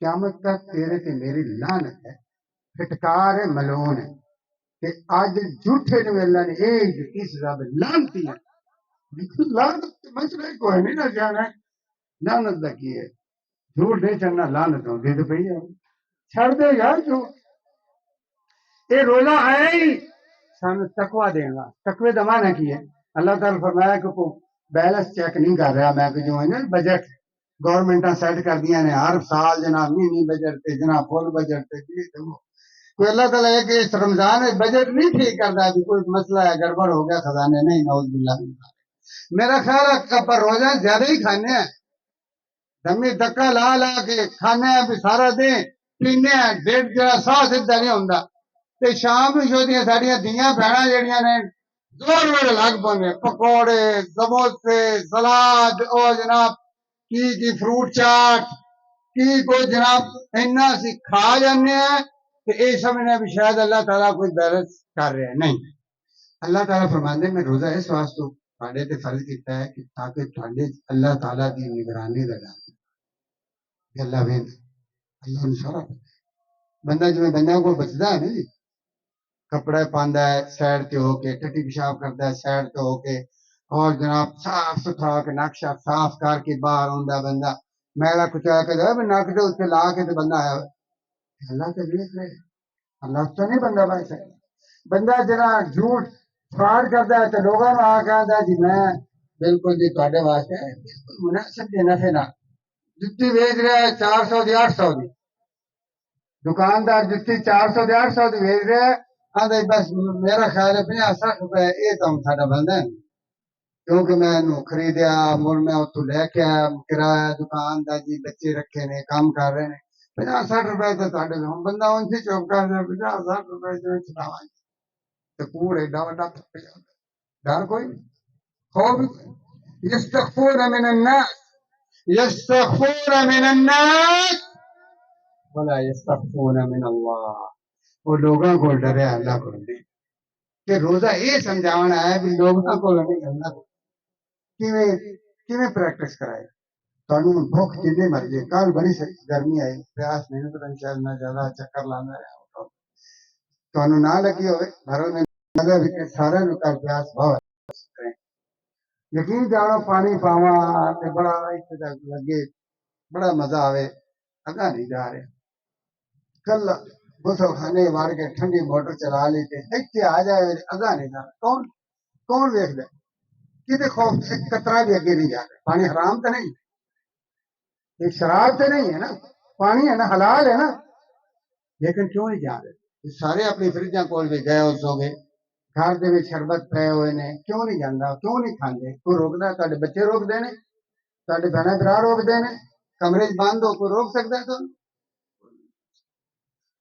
قیامت تک تیرے تے میری لعنت ہے, پھٹکار ہے, ملعون ہے. کہ آج جھوٹے نے اللہ نے ایک اس رب لعنتی ہے. لعنت مسئلہ کوئی نہیں نہ جانا ہے, لعنت دا کی ہے, جھوٹ نہیں چڑھنا, لعنت ہوں دے تو پئی ہے, چھڑ دے یار جھوٹ. یہ روزہ آیا ہی سانو تقوی دے گا. تقوی دا معنی کی ہے؟ اللہ تعالیٰ فرمایا کہ بیلنس چیک نہیں کر رہا, میں کہ جو ہے نا بجٹ گورنمنٹاں سیٹ کر دیا نے ہر سال جناب مہینی بجٹ تے جناب فل بجٹ تے کوئی اللہ تعالیٰ ہے کہ اس رمضان میں بجٹ نہیں ٹھیک کرتا کہ کوئی مسئلہ ہے گڑبڑ ہو گیا خزانے نہیں نعوذ باللہ میرا خیال ہے پر روزہ زیادہ ہی کھانے ہیں دمی دکا لا لا کے کھانے ہیں بھی سارا دن پینے ہیں ڈیڑھ جڑا سا سیدھا نہیں ہوندا تے شام نوں جو ساڈیاں دھیاں بہناں جڑیاں نے زور ویلے لگ پوندے پکوڑے سموسے سلاد او جناب کی فروٹ چاٹ کی کوئی جناب اینا سی کھا جانے ہیں کہ یہ سمجھنا بھی شاید اللہ تعالیٰ کوئی بیلنس کر رہے ہیں نہیں اللہ تعالیٰ فرماندے میں روزہ اس واسطے تھوڑے تے فرض کیتا ہے کہ تاکہ تھوڑے اللہ تعالیٰ کی نگرانی دا ڈر کہ اللہ وین اللہ نوں سارا بندہ جو بندیاں کو بچدا ہے نا جی کپڑے پاندا ہے سائڈ تے ہو کے ٹٹی پیشاب کرتا ہے سائڈ تے ہو کے اور جناب صاف ستھرا کے نقشہ صاف کر کے باہر آندا بندہ میلا کچا کے نک دے اتنے لا کے بندہ آیا اللہ تو دیکھ رہے اللہ تو نہیں بندہ بن سکتا بندہ جڑا جھوٹ فراڈ کرتا ہے تو لوگوں کو آ کہتا جی میں بالکل جی تواڈے واسطے بالکل مناسب دے نفع نال جُتی ویچ رہا ہے 400 دی 800 دی دکاندار جُتی 400 دی 800 دی ویچ رہا ہے آدھے بس میرا خیال ہے 50-60 روپے یہ تو ساڈا بندا ہے کیونکہ میں خریدیا مڑ میں اتوں لے کے آیا کرایہ دکان دا جی بچے رکھے نے کام کر رہے نے 50-60 روپے تو تواڈے ہن بندہ اون سے چوک کر دے 50-60 روپے جو چلاواں تے کوڑ ایڈا وڈا ڈر کوئی نہیں خوف یستخفون من الناس ولا یستخفون من اللہ وہ لوگوں کو ڈرے اللہ کو نہیں کہ روزہ یہ سمجھانا ہے بھی لوگوں کو نہیں کرنا کیویں پریکٹس کرائے تانوں بھوک جتنی مرضی کل بڑی گرمی آئی پیاس نہیں تو شاید میں زیادہ چکر لانا رہا تانوں نہ لگی ہوئے گھروں میں مگر سارے نوں کل پیاس بہت یقین جانو پانی پاواں تے بڑا اتنے تک لگے بڑا مزہ آوے اگا نہیں جا رہے کل غسل خانے وار کے ٹھنڈی موٹر چلا لی تے اتنے آ جائے اگا نہیں جا رہا کون ویکھ دے کتے خوف ایک قطرہ بھی اگے نہیں جا رہا پانی حرام تو نہیں یہ شراب تو نہیں ہے نا پانی ہے نا حلال ہے نا لیکن کیوں نہیں جا رہے سارے اپنی فریجاں کول بھی گئے ہو گے گھر دے وچ شربت پے ہوئے نے کیوں نہیں جاندا کیوں نہیں کھاندے کوئی روکدا تواڈے بچے روک دے نے تواڈے بہن بھرا روک دے نے کمرے بند ہو کوئی روک سکدا ہے تو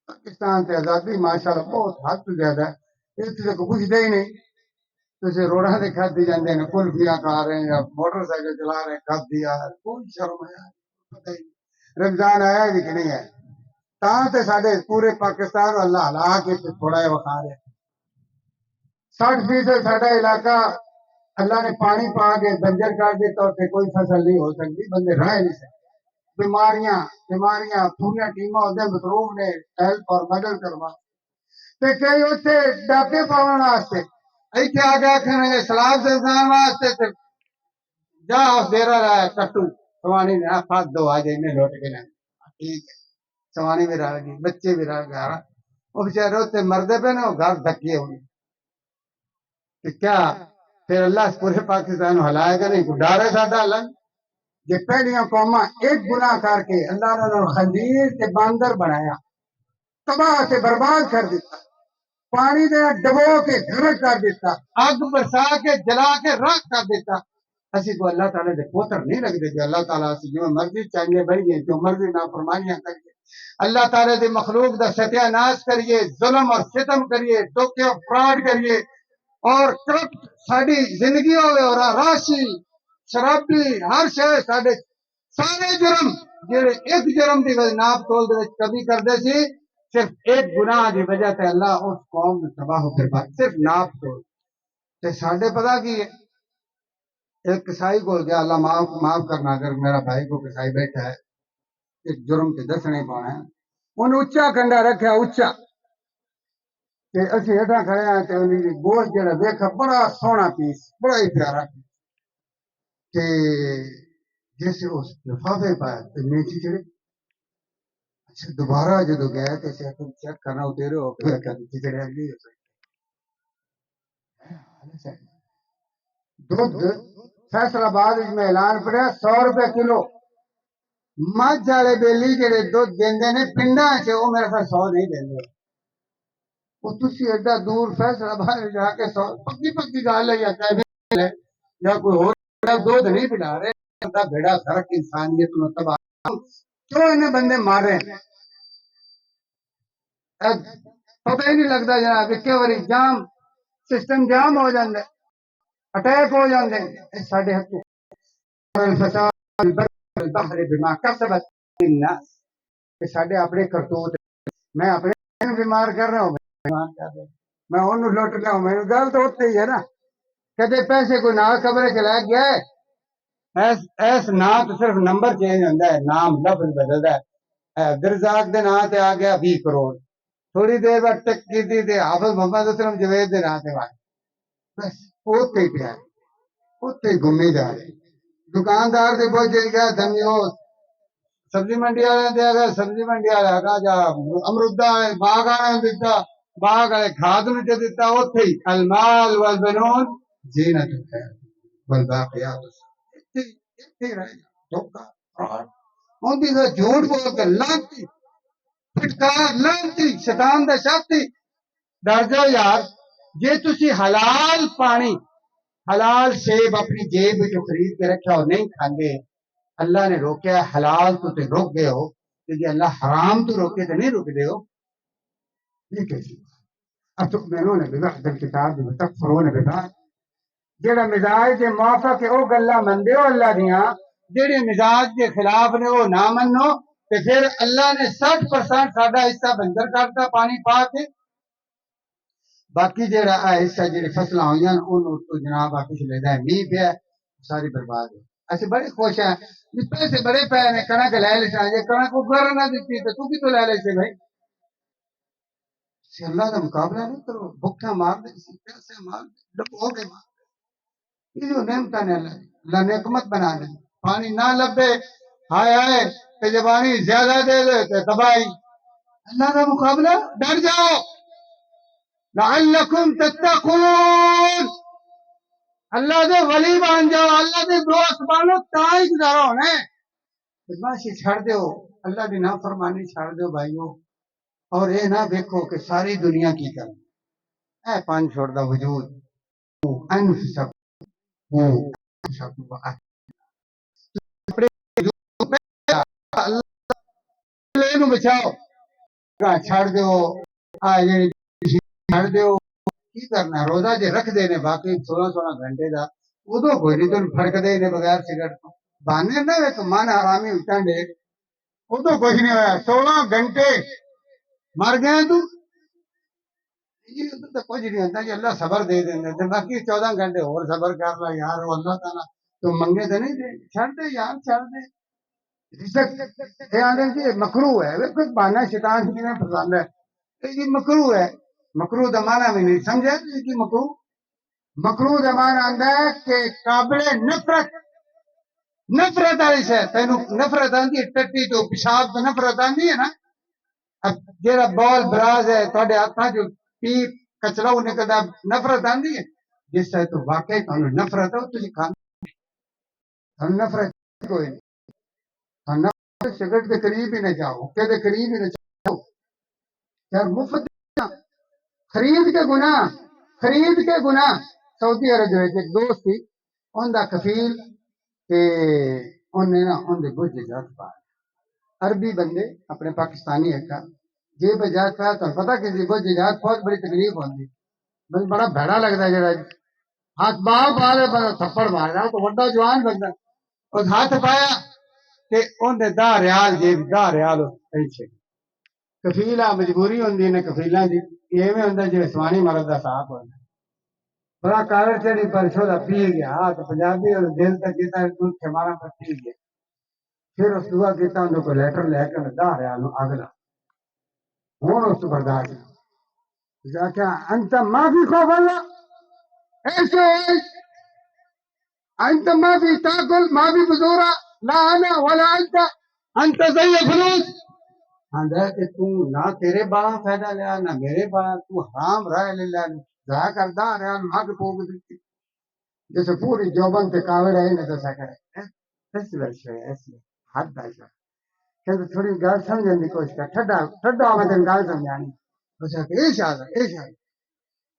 پاکستان تے آزادی ماشاءاللہ بہت حد تو زیادہ ہے اس تے کوئی پوچھدا ہی نہیں تسے روڈاں تے کھدی جاندے نے کلفیاں کھا رہے ہیں یا موٹر سائیکل چلا رہے ہیں کھدی آ کوئی شرم ہے پتہ ہی رمضان آیا بھی کہ نہیں ہے تاں تے ساڈے پورے پاکستان اللہ ہلا کے تھوڑا جہا وکھا رہے 60% ساڈا علاقہ اللہ نے پانی پا کے بنجر کر دیتا اتنے کوئی فصل نہیں ہو سکتی بندے رہ نہیں سکتے بیماریاں پوریا ٹیماں ہوتے مصروف نے ہیلپ اور مدد کروا تے کئی اتنے ڈاکے پاؤن واسطے ایتھے آ کے آخر سلام سے جان واسطے تے جا دیرا رہا ہے کٹو سوانی نے ہاتھ دو آ جائے لوٹ کے لیں ٹھیک ہے سوانی بھی رل گئی بچے بھی رل گئے وہ بچارے اتنے مردے پہ نا وہ گھر دھکیے ہوئے کہ کیا پھر اللہ پورے پاکستان ہلائے گا نہیں ڈر ہے ساڈا اللہ جی پہلیاں قوماں ایک گناہ کر کے اللہ نے خنزیر تے باندر بنایا تباہ سے برباد کر دیتا پانی دے ڈبو کے گھرک کر دیتا اگ برسا کے جلا کے راکھ کر دیتا اسی کو اللہ تعالیٰ دے پوتر نہیں لگتے کہ اللہ تعالیٰ سے جو مرضی چاہیے بڑھیے جو مرضی نافرمانیاں کریے اللہ تعالیٰ دے مخلوق دا ستیہ ناش کریے ظلم اور ستم کریے دھوکے اور فراڈ کریے اور کرپٹ ساری زندگی ہوئے اور راشی شرابی ہر شے سارے سارے جرم جڑے ایک جرم دی ناپ تول دے کبھی کردے سی صرف ایک گناہ دی وجہ تے اللہ اس قوم کو تباہ ہو کر بعد صرف ناپ تول تے ساڈے پتہ کی ہے ایک کسائی کو گیا اللہ معاف کرنا اگر میرا بھائی کو کسائی بیٹھا ہے ایک جرم تے دس نہیں پانا ہے انہوں اچا کنڈا رکھا اچا تے اسی ہٹا کھڑے ہیں تے انہوں نے گوشت جڑا دیکھا بڑا سونا پیس بڑا ہی پیارا پیس تے جیسے اس لفافے پایا تے نیچے چڑے اچھا دوبارہ جدو گیا تے تم چیک کرنا اترے ہو پھر کیا چڑے اگلی ہو سکتی دودھ فیصلہ آباد میں اعلان پڑا 100 روپے کلو مجھ والے بیلی جڑے دودھ دیندے نے پنڈاں چ وہ میرے خیال 100 نہیں دیندے وہ تسی ایڈا دور فیصلہ باد جا کے 100 پکی پکی گل ہے یا کہہ یا کوئی اور دودھ نہیں پلا رہے بیڑا فرق انسانیت میں تباہ کیوں انہیں بندے مارے پتہ ہی نہیں لگتا جناب کہ باری جام سسٹم جام ہو جاندے اٹیک ہو جاندے ساڈے ہتھوں الفساد البحر بما کسبت الناس کہ ساڈے اپنے کرتوت میں اپنے بیمار کر رہا ہوں بیمار کر رہا ہوں میں انہوں لٹ رہا ہوں میں گل تو اتنے ہی ہے نا کدے پیسے کو نہ قبرے چلا گیا ہے ایس نا تو صرف نمبر چینج ہوتا ہے نام لفظ بدلتا ہے عبدالرزاق دے نا تے آ گیا 20 کروڑ تھوڑی دیر بعد ٹک کی تھی حافظ محمد اسلم جوید دے نا تے بس اتنے ہی پیا اتنے ہی گھومی جا رہے دکاندار دے پہنچے گیا سمجھو سبزی منڈی والے دیا گیا سبزی منڈی والے آگا جا امرودہ باغ والے دیتا باغ والے کھاد نو جو دیتا اتنے ہی المال والبنون زینت الحیات والباقیات اتنے رہ گیا دھوکا فراڈ اونਦੀ دا جھوٹ بول کے لانتی پھٹکار لانتی شیطان دا شاطی ڈر جاؤ یار جے تسی حلال پانی حلال سیب اپنی جیب جو خرید کے رکھا ہو نہیں کھاندے اللہ نے روکیا حلال تو تے روک گئے ہو کہ اللہ حرام تو روکے تے نہیں روک دے ہو یہ کیسی اب تؤمنون ببعض الکتاب وتکفرون ببعض جڑا مزاج دے موافق ہے او گلاں مندے ہو اللہ دیاں جڑے مزاج دے خلاف نے وہ نہ منو تے پھر اللہ نے 60% ساڈا حصہ بنجر کرتا پانی پا کے باقی جڑا حصہ جڑی فصلاں ہوئیاں انہوں تو جناب پچھلے دا نہیں پیا ساری برباد ہو اچھا بڑے خوش ہیں پیسے بڑے پے نے کنک لے لے جے کنک اگھر نہ دیتی تو کی تو لے لے سے بھائی اللہ کا مقابلہ نہیں کرو بھوکا مار دے پیسے مار دے ڈبو کے مار یہ جو نعمت نے اللہ نے حکمت بنا دے پانی نہ لبے ہائے ہائے کہ جب پانی زیادہ دے دے تو تباہی اللہ کا مقابلہ ڈر جاؤ لعلکم تتقون اللہ دے ولی بن جاؤ اللہ دے دوست بنو تاں ہی گزارا ہونا ہے بدماشی چھڑ دیو اللہ دی نافرمانی چھڑ دیو بھائیو اور اے نہ دیکھو کہ ساری دنیا کی کر اے پانچ چھوڑ دا وجود انفسک اللہ بچاؤ چھڑ دیو چھڑ دیو کی کرنا روزہ جے رکھ دے نے باقی 16 گھنٹے دا ادو کوئی نہیں تو فرق دے نے بغیر سگریٹ تو بانے نہ تو من حرامی اٹھا دے ادو کچھ نہیں ہوا 16 گھنٹے مر گئے تو کچھ نہیں ہوتا جی اللہ صبر دے دیں باقی 14 گھنٹے اور صبر کر رہا یار وہ اللہ تعالیٰ تو منگے تو نہیں دے چھڑ دے یار چھڑ دے مکرو ہے بہانا شیطان کی پسند ہے یہ مکرو ہے مکرو دا معنی بھی نہیں سمجھے کہ مکرو دا معنی آندا ہے کہ قابل نفرت نفرت والی شے تینوں نفرت آندی ٹٹی تو پیشاب تو نفرت آندی ہے نا اب جیڑا بال براز ہے تواڈے ہاتھاں جو پیپ کچرا نکلدا نفرت آندی ہے جس سے تو واقعی تانوں نفرت ہے تسی کھان نفرت کوئی نہیں سگریٹ کے قریب ہی نہ جاؤ کے قریب ہی نہ جاؤ یار مفت خرید کے گناہ سعودی عرب ایک دوست تھی ان دا کفیل تے انہیں نا ان دے بوجھ جات پا عربی بندے اپنے پاکستانی ایک جے بجات پایا تو پتہ کہ بوجھ جات بہت بڑی تکلیف ہوندی بس بڑا بھڑا لگدا جڑا ہاتھ باہر مارے بڑا تھپڑ ماردا تو بڑا جوان بندہ اس ہاتھ پایا تے ان دے 10 ریال جے 10 ریال پیچھے کفیل مجبوری ہوندی نے کفیلاں دی ایویں ہوندا جے سوانی مرد دا ساتھ ہوندا بڑا کاغذ چڑی پر چھوڑا پی گیا تو پنجابی اور دل تک کیتا دودھ کے مارا پر پی گیا پھر اس دعا کیتا ان کو لیٹر لے کے 10 ریال اگلا ہوں اس برداشت کیا انت ما فی خوف اللہ ایسے انت ما فی تاکل ما فی بزورا لا انا ولا انت زی فلوس کہ تو نہ تیرے بڑا فائدہ لیا نہ میرے بڑا تو حرام رائے لے لیا ضائع کردا رہا مگ پوگ دیتی جیسے پوری جوبن تے کاوڑ ہے نہ دسا کرے اس ورش ہے اس حد ہے کہ تھوڑی گل سمجھنے کی کوشش کر ٹھڈا ٹھڈا میں تین گل سمجھانی اس آخر یہ شاد ہے یہ شاد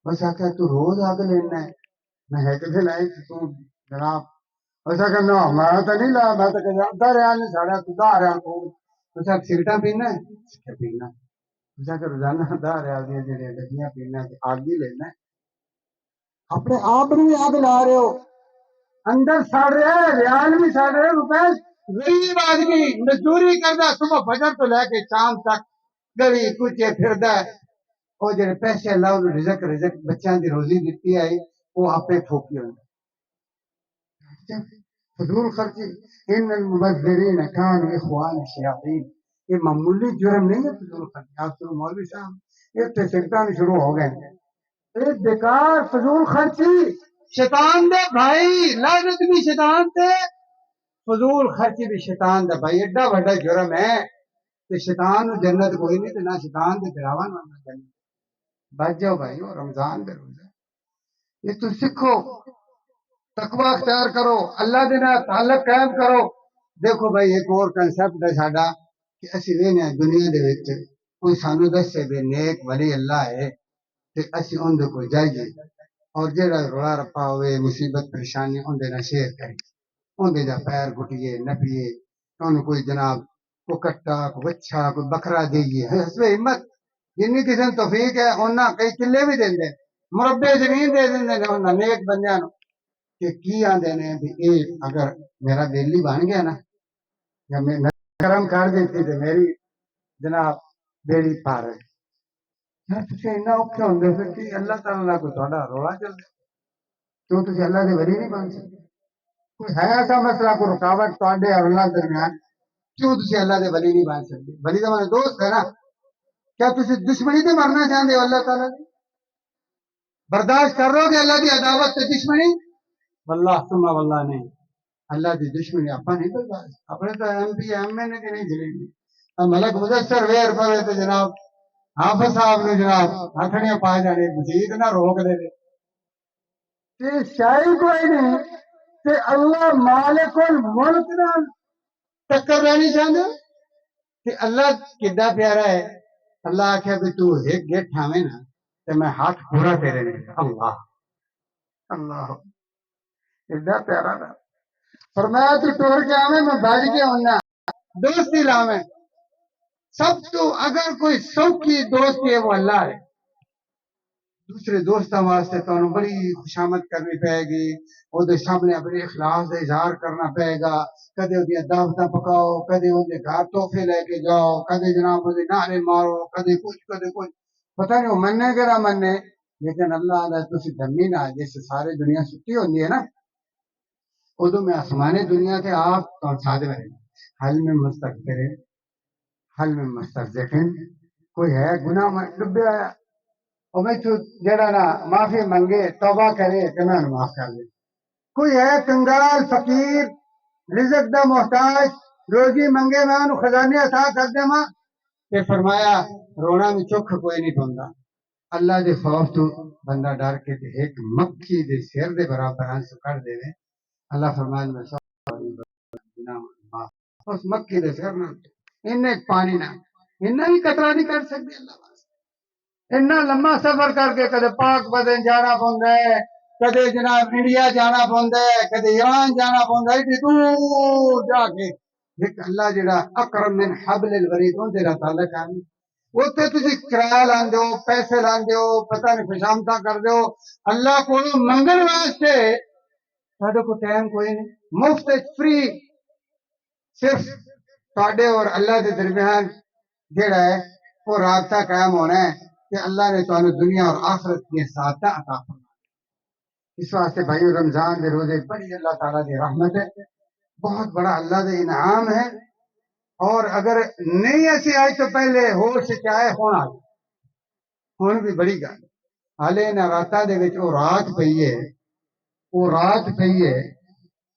اس آخر تو روز آگ لینا ہے میں ایک دن آئی تو جناب اس آخر نو میں تو نہیں لا میں تو کہ ادا رہا نہیں ساڑا تو دا رہا کو اس آخر سگریٹاں پینا ہے پینا اس آخر روزانہ دا رہا دیا جڑے ڈبیاں پینا آگ ہی لینا اپنے آپ بھی آگ لا رہے ہو اندر سڑ رہا ہے ریال بھی سڑ رہے روپے غریب آدمی مزدوری کرتا صبح فجر تو لے کے شام تک گلی کوچے پھردا ہے وہ جڑے پیسے اللہ انہوں رزق رزق بچیاں دی روزی دیتی آئی وہ آپ ٹھوکی ہوندے فضول خرچی ان المبذرین کانوا اخوان الشیاطین یہ معمولی جرم نہیں ہے فضول خرچی آپ تو مولوی صاحب یہ تو سکتان شروع ہو گئے یہ بیکار فضول خرچی شیطان دے بھائی لعنت بھی شیطان تے فضول خرچی بھی شیطان دا بھائی ایڈا بڑا جرم ہے کہ شیطان نو جنت کوئی نہیں تے نہ شیطان دے بھراواں نو جنت بچ جاؤ بھائی وہ رمضان دے روزے یہ تو سکھو تقوی اختیار کرو اللہ دے نال تعلق قائم کرو دیکھو بھائی ایک اور کنسپٹ ہے ساڈا کہ اسی وینے دنیا دے وچ کوئی سانو دسے بھی نیک ولی اللہ ہے تے اسی اون دے کوئی جائیے اور جڑا رولا رپا ہوئے مصیبت پریشانی اون دے نال شیئر کری اندے جا پیر گھٹیے نپیے انہوں کوئی جناب کو کٹا کو بچھا کوئی بکرا دئیے حسب ہمت جنی کسی نے توفیق ہے انہاں کئی کلے بھی دیں دے مربع زمین دے دیں دے انہاں نیک بندیاں نو کہ کی آندے نے بھی اے اگر میرا بیلی بن گیا نا یا میں کرم کر دیتی تے میری جناب بیڑی پار ہے تسی اتنا اوکھے ہوندے پھر کہ اللہ تعالیٰ کو تہاڈا رولا چلدا کیوں تسی اللہ دے ولی نہیں بن سکتے کوئی ہے ایسا مسئلہ کوئی رکاوٹ تواڈے اور اللہ درمیان کیوں تسی اللہ دے ولی نہیں بن سکتے ولی دا مطلب دوست ہے نا کیا تسی دشمنی تے مرنا چاہندے ہو اللہ تعالیٰ دی برداشت کر رہو کہ اللہ دی عداوت تے دشمنی واللہ ثم واللہ نہیں اللہ دی دشمنی اپا نہیں برداشت اپنے تو ایم پی ایم اے نے کہ نہیں جلی دی ملک مدثر ویر پوے تے جناب حافظ صاحب نے جناب ہتھڑیاں پا جانے مسیت نہ روک دے تے شاہی کوئی نہیں تے اللہ مالک الملک نال ٹکر لینی چاہندے کہ اللہ کڈا پیارا ہے اللہ آخیا بھی تو ایک گیٹ ٹھاویں نا تے میں ہاتھ پورا تیرے لے اللہ اللہ ایڈا پیارا نا فرمایا تو ٹور کے آویں میں بھاج کے ہونا دوستی لاویں سب تو اگر کوئی سوکھی دوستی ہے وہ اللہ ہے دوسرے دوستوں واسطے تو بڑی خوشامد کرنی پائے گی وہ سامنے اپنے اخلاص کا اظہار کرنا پائے گا کدے وہ دعوت پکاؤ کدے وہ گھر تحفے لے کے جاؤ کدے جناب وہ نعرے مارو کدے کچھ پتہ نہیں وہ مننے کہ نہ مننے لیکن اللہ تسی دمی نہ جس سارے دنیا ستی ہوندی ہے نا ادو میں آسمانی دنیا تے آپ تو سادے میں حل میں مستغفرین حل میں مستغفرین کوئی ہے گناہ میں ڈبیا ہے اور میں تو جڑا نا معافی منگے توبہ کرے کہ میں معاف کر دے کوئی ہے کنگال فقیر رزق دا محتاج روزی منگے میں انہوں خزانے عطا کر دے ماں کہ فرمایا رونا میں چکھ کوئی نہیں پوندا اللہ دے خوف تو بندہ ڈر کے تے ایک مکھی دے سر دے برابر ہنس کر دے اللہ فرمایا میں سب گناہ معاف اس مکھی دے سر نہ انہیں پانی نہ انہیں بھی قطرہ نہیں کر سکتے اللہ اتنا لمبا سفر کر کے کدے پاک بدن جانا پوندا ہے کدے جناب انڈیا جانا پوندا ہے کدے ایران جانا پوندا ہے ایڈی دور جا کے ایک اللہ جڑا اقرب من حبل الورید اون تیرا تعلق ہے اتنے تسی کرایہ لاندے ہو پیسے لاندے ہو پتہ نہیں خوشامدہ کر دے ہو اللہ کو منگل واسطے ساڈے کو ٹائم کوئی نہیں مفت فری صرف تواڈے اور اللہ دے درمیان جڑا ہے وہ رابطہ قائم ہونا ہے کہ اللہ نے تو دنیا اور آخرت کی سعادت عطا فرمائی اس واسطے بھائی رمضان دے روزے بڑی اللہ تعالیٰ دی رحمت ہے بہت بڑا اللہ دے انعام ہے اور اگر نہیں ایسی آئی تو پہلے ہو سچائے ہونا ہون بھی بڑی گل حالے نہ راتاں دے وچ او رات پئی ہے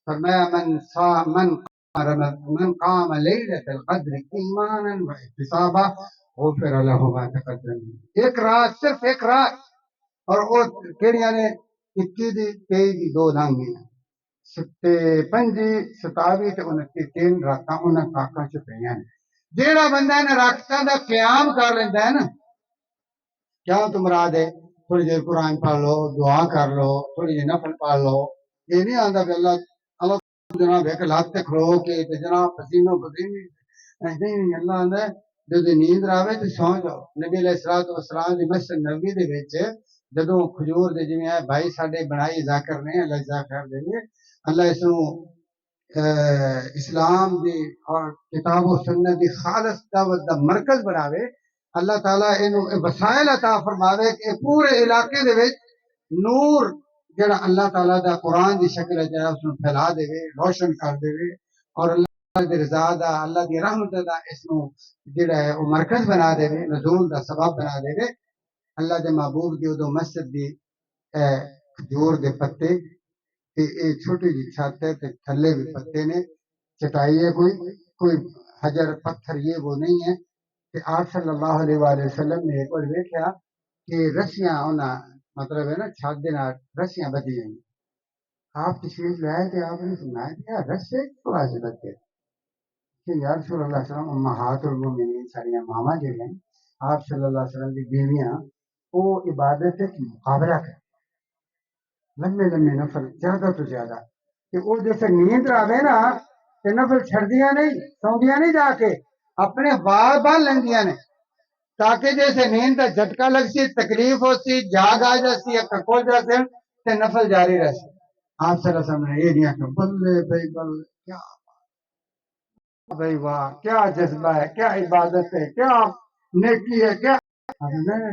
فرمایا من قام ليلة القدر ایمانا واحتسابا غفر له ما تقدم ایک رات صرف ایک رات اور وہ کیڑیاں نے 21 دی 23 دی دو لانگی ستے پنجی 27 تے 29 تین راتاں انہاں کاکاں چ پئیاں نے جیڑا بندہ انہاں رکعتاں دا قیام کر لیندا ہے نا، کیا تو مراد ہے تھوڑی دیر قرآن پڑھ لو، دعا کر لو، تھوڑی دیر نفل پڑھ لو، یہ نہیں آندا کہ اللہ اللہ جناب ایک لات تے کھلو کے تے جناب پسینو پسینے نہیں، اللہ آندا ہے جدوں نیند آوے تے سو جاؤ۔ نبی علیہ الصلوۃ والسلام دی مسجد نبوی دے وچ جدوں کھجور دے جویں ہے بھائی ساڈے بنائی ذاکر نے اللہ ذاکر دے اللہ اس نو اسلام دی اور کتاب و سنت دی خالص دعوت دا مرکز بناوے، اللہ تعالیٰ اینو وسائل عطا فرماوے کہ پورے علاقے دے وچ نور جڑا اللہ تعالیٰ دا قرآن دی شکل ہے جڑا اس نو پھیلا دے روشن کر دے اور اللہ دی رضا دا اللہ دی رحمت دا اس نو جڑا ہے وہ مرکز بنا دے نزول دا سبب بنا دے اللہ دے محبوب دی ادو مسجد دی کھجور دے پتے تے اے چھوٹی جی چھت ہے تے تھلے بھی پتے نے، چٹائی ہے کوئی حجر پتھر یہ وہ نہیں ہے کہ آپ صلی اللہ علیہ وآلہ وسلم نے ایک بار دیکھا کہ رسیاں انہاں مطلب ہے نا چھت دے نال رسیاں بدی ہیں، آپ تشریف لائے تے آپ نے سنایا کہ رسے کیوں واسطے بدے کہ یا رسول اللہ صلی اللہ علیہ وسلم امہات المومنین ساریاں ماواں جڑیاں آپ صلی اللہ علیہ وسلم دی بیویاں وہ عبادت ایک مقابلہ کر لمبے لمبے نفل زیادہ تو زیادہ کہ وہ جیسے نیند آوے نا تے نفل چھڑدیاں نہیں سوندیاں نہیں جا کے اپنے وال بال لیندیاں نے تاکہ جیسے نیند کا جھٹکا لگ سی تکلیف ہو سی جاگ آ جاسی یا کھول جاتے تے نفل جاری رہ سی آپ صلی اللہ علیہ وسلم نے یہ دیا کہ بلے بھائی بلے کیا بھائی واہ کیا جذبہ ہے کیا عبادت ہے کیا نیکی ہے کیا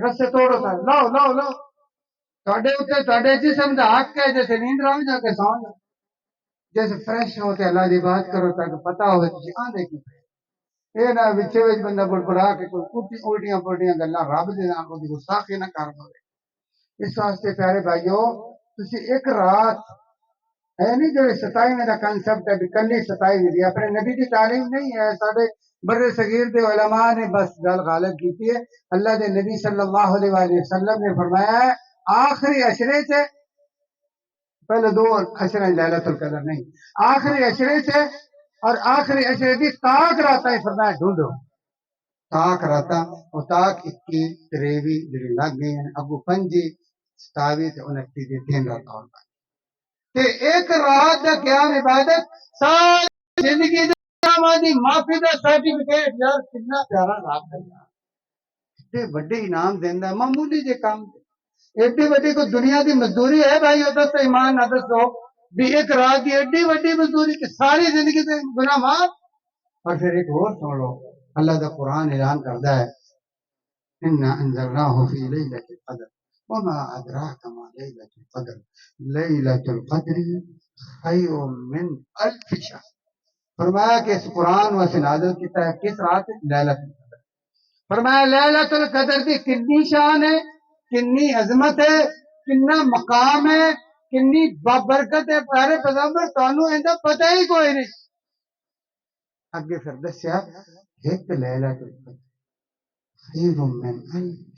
رسے توڑو تھا لاؤ لاؤ لاؤ جسم کا حق ہے جیسے نیند رہو جا کے سو جاؤ جیسے فریش ہو کے اللہ کی بات کرو تاکہ پتا ہو آدھے کی یہ نہ وچے وچ بندہ بڑبڑا کے کوئی الٹیاں پلٹیاں گلاں رب دے نام کو گستاخی نہ کر پاوے اس واسطے پیارے بھائیو تسی ایک رات ہے نہیں جو 27ویں دا کنسپٹ ہے کلی 27ویں دی اپنے نبی دی تعلیم نہیں ہے سارے بڑے صغیر دے علماء نے بس گل غالب کی ہے اللہ دے نبی صلی اللہ علیہ وآلہ وسلم نے فرمایا ہے آخری عشرے سے پہلے دو عشرے لیلۃ القدر نہیں آخری عشرے سے اور آخری عشرے دی تاک راتا ہی فرمایا ڈھونڈو تاک راتا وہ تاک 21 23 جڑی لگ گئی ہیں ابو 5 27 تے 29 دی 3 راتاں ہوتا تے ایک رات دا قیام عبادت ساری زندگی دی معافی دا سرٹیفکیٹ یار کتنا پیارا رات ہے یار تے بڑے انعام دیندا معمولی جے کام ایڈی وڈی کوئی دنیا دی مزدوری ہے بھائی وہ دسو ایمان نہ دسو بھی ایک رات کی ایڈی وڈی مزدوری کہ ساری زندگی سے گناہ معاف اور پھر ایک اور سن لو اللہ دا قرآن اعلان کرتا ہے انا انزلناہ فی لیلۃ القدر وما ادراک ما لیلۃ القدر لیلۃ القدر خیر من الف شہر فرمایا کہ اس قرآن واسطے نازل کیتا ہے کس رات لیلۃ القدر فرمایا لیلۃ القدر دی کنی شان ہے کنی عظمت ہے کنا مقام ہے کنی بابرکت ہے پیارے پیغمبر تانوں ایندا پتہ ہی کوئی نہیں اگے پھر دسیا ایک لیلۃ القدر خیر من الف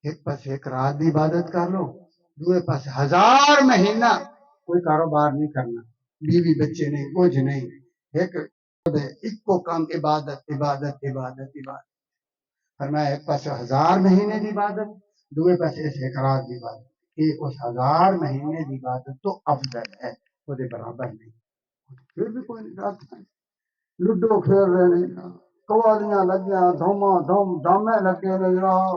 ایک پاس ایک رات دی عبادت کر لو دوسرے پاس 1000 مہینہ کوئی کاروبار نہیں کرنا بیوی بچے نہیں کچھ نہیں ایک کو کام عبادت عبادت عبادت عبادت فرمایا ایک پاس 1000 مہینے دی عبادت دوسرے پاس ایک رات دی عبادت ایک اس 1000 مہینے دی عبادت تو افضل ہے وہ دے برابر نہیں پھر بھی کوئی نہیں لڈو کھیل رہے ہیں قوالیاں لگیاں دھوما دھوم دھامے لگے نے جناب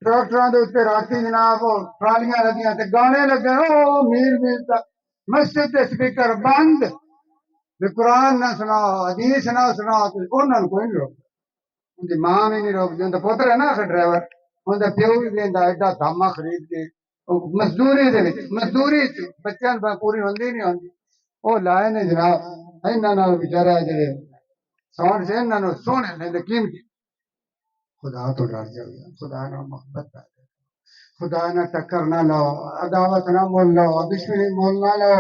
ٹریکٹراں دے اوتے راتی جناب ٹرالیاں لگیاں تے گانے لگے او میل میل تک مسجد دے سپیکر بند تے قرآن نہ سناؤ حدیث نہ سناؤ تے انہاں نوں کوئی نہیں روکدا ان دی ماں بھی نہیں روکدی ان دا پتر ہے نا ڈرائیور ان دا پیو بھی دیندا ایڈا دھاما خرید کے مزدوری دے وچ مزدوری بچیاں پوری ہوندی نہیں ہوندی او لائے نے جناب انہاں نال بیچارے جڑے سون سے انہاں نوں سونے نے قیمتی خدا تو ڈر جاؤ خدا نہ محبت پیدا خدا نہ ٹکر نہ لو عداوت نہ مول لو دشمنی مول نہ لو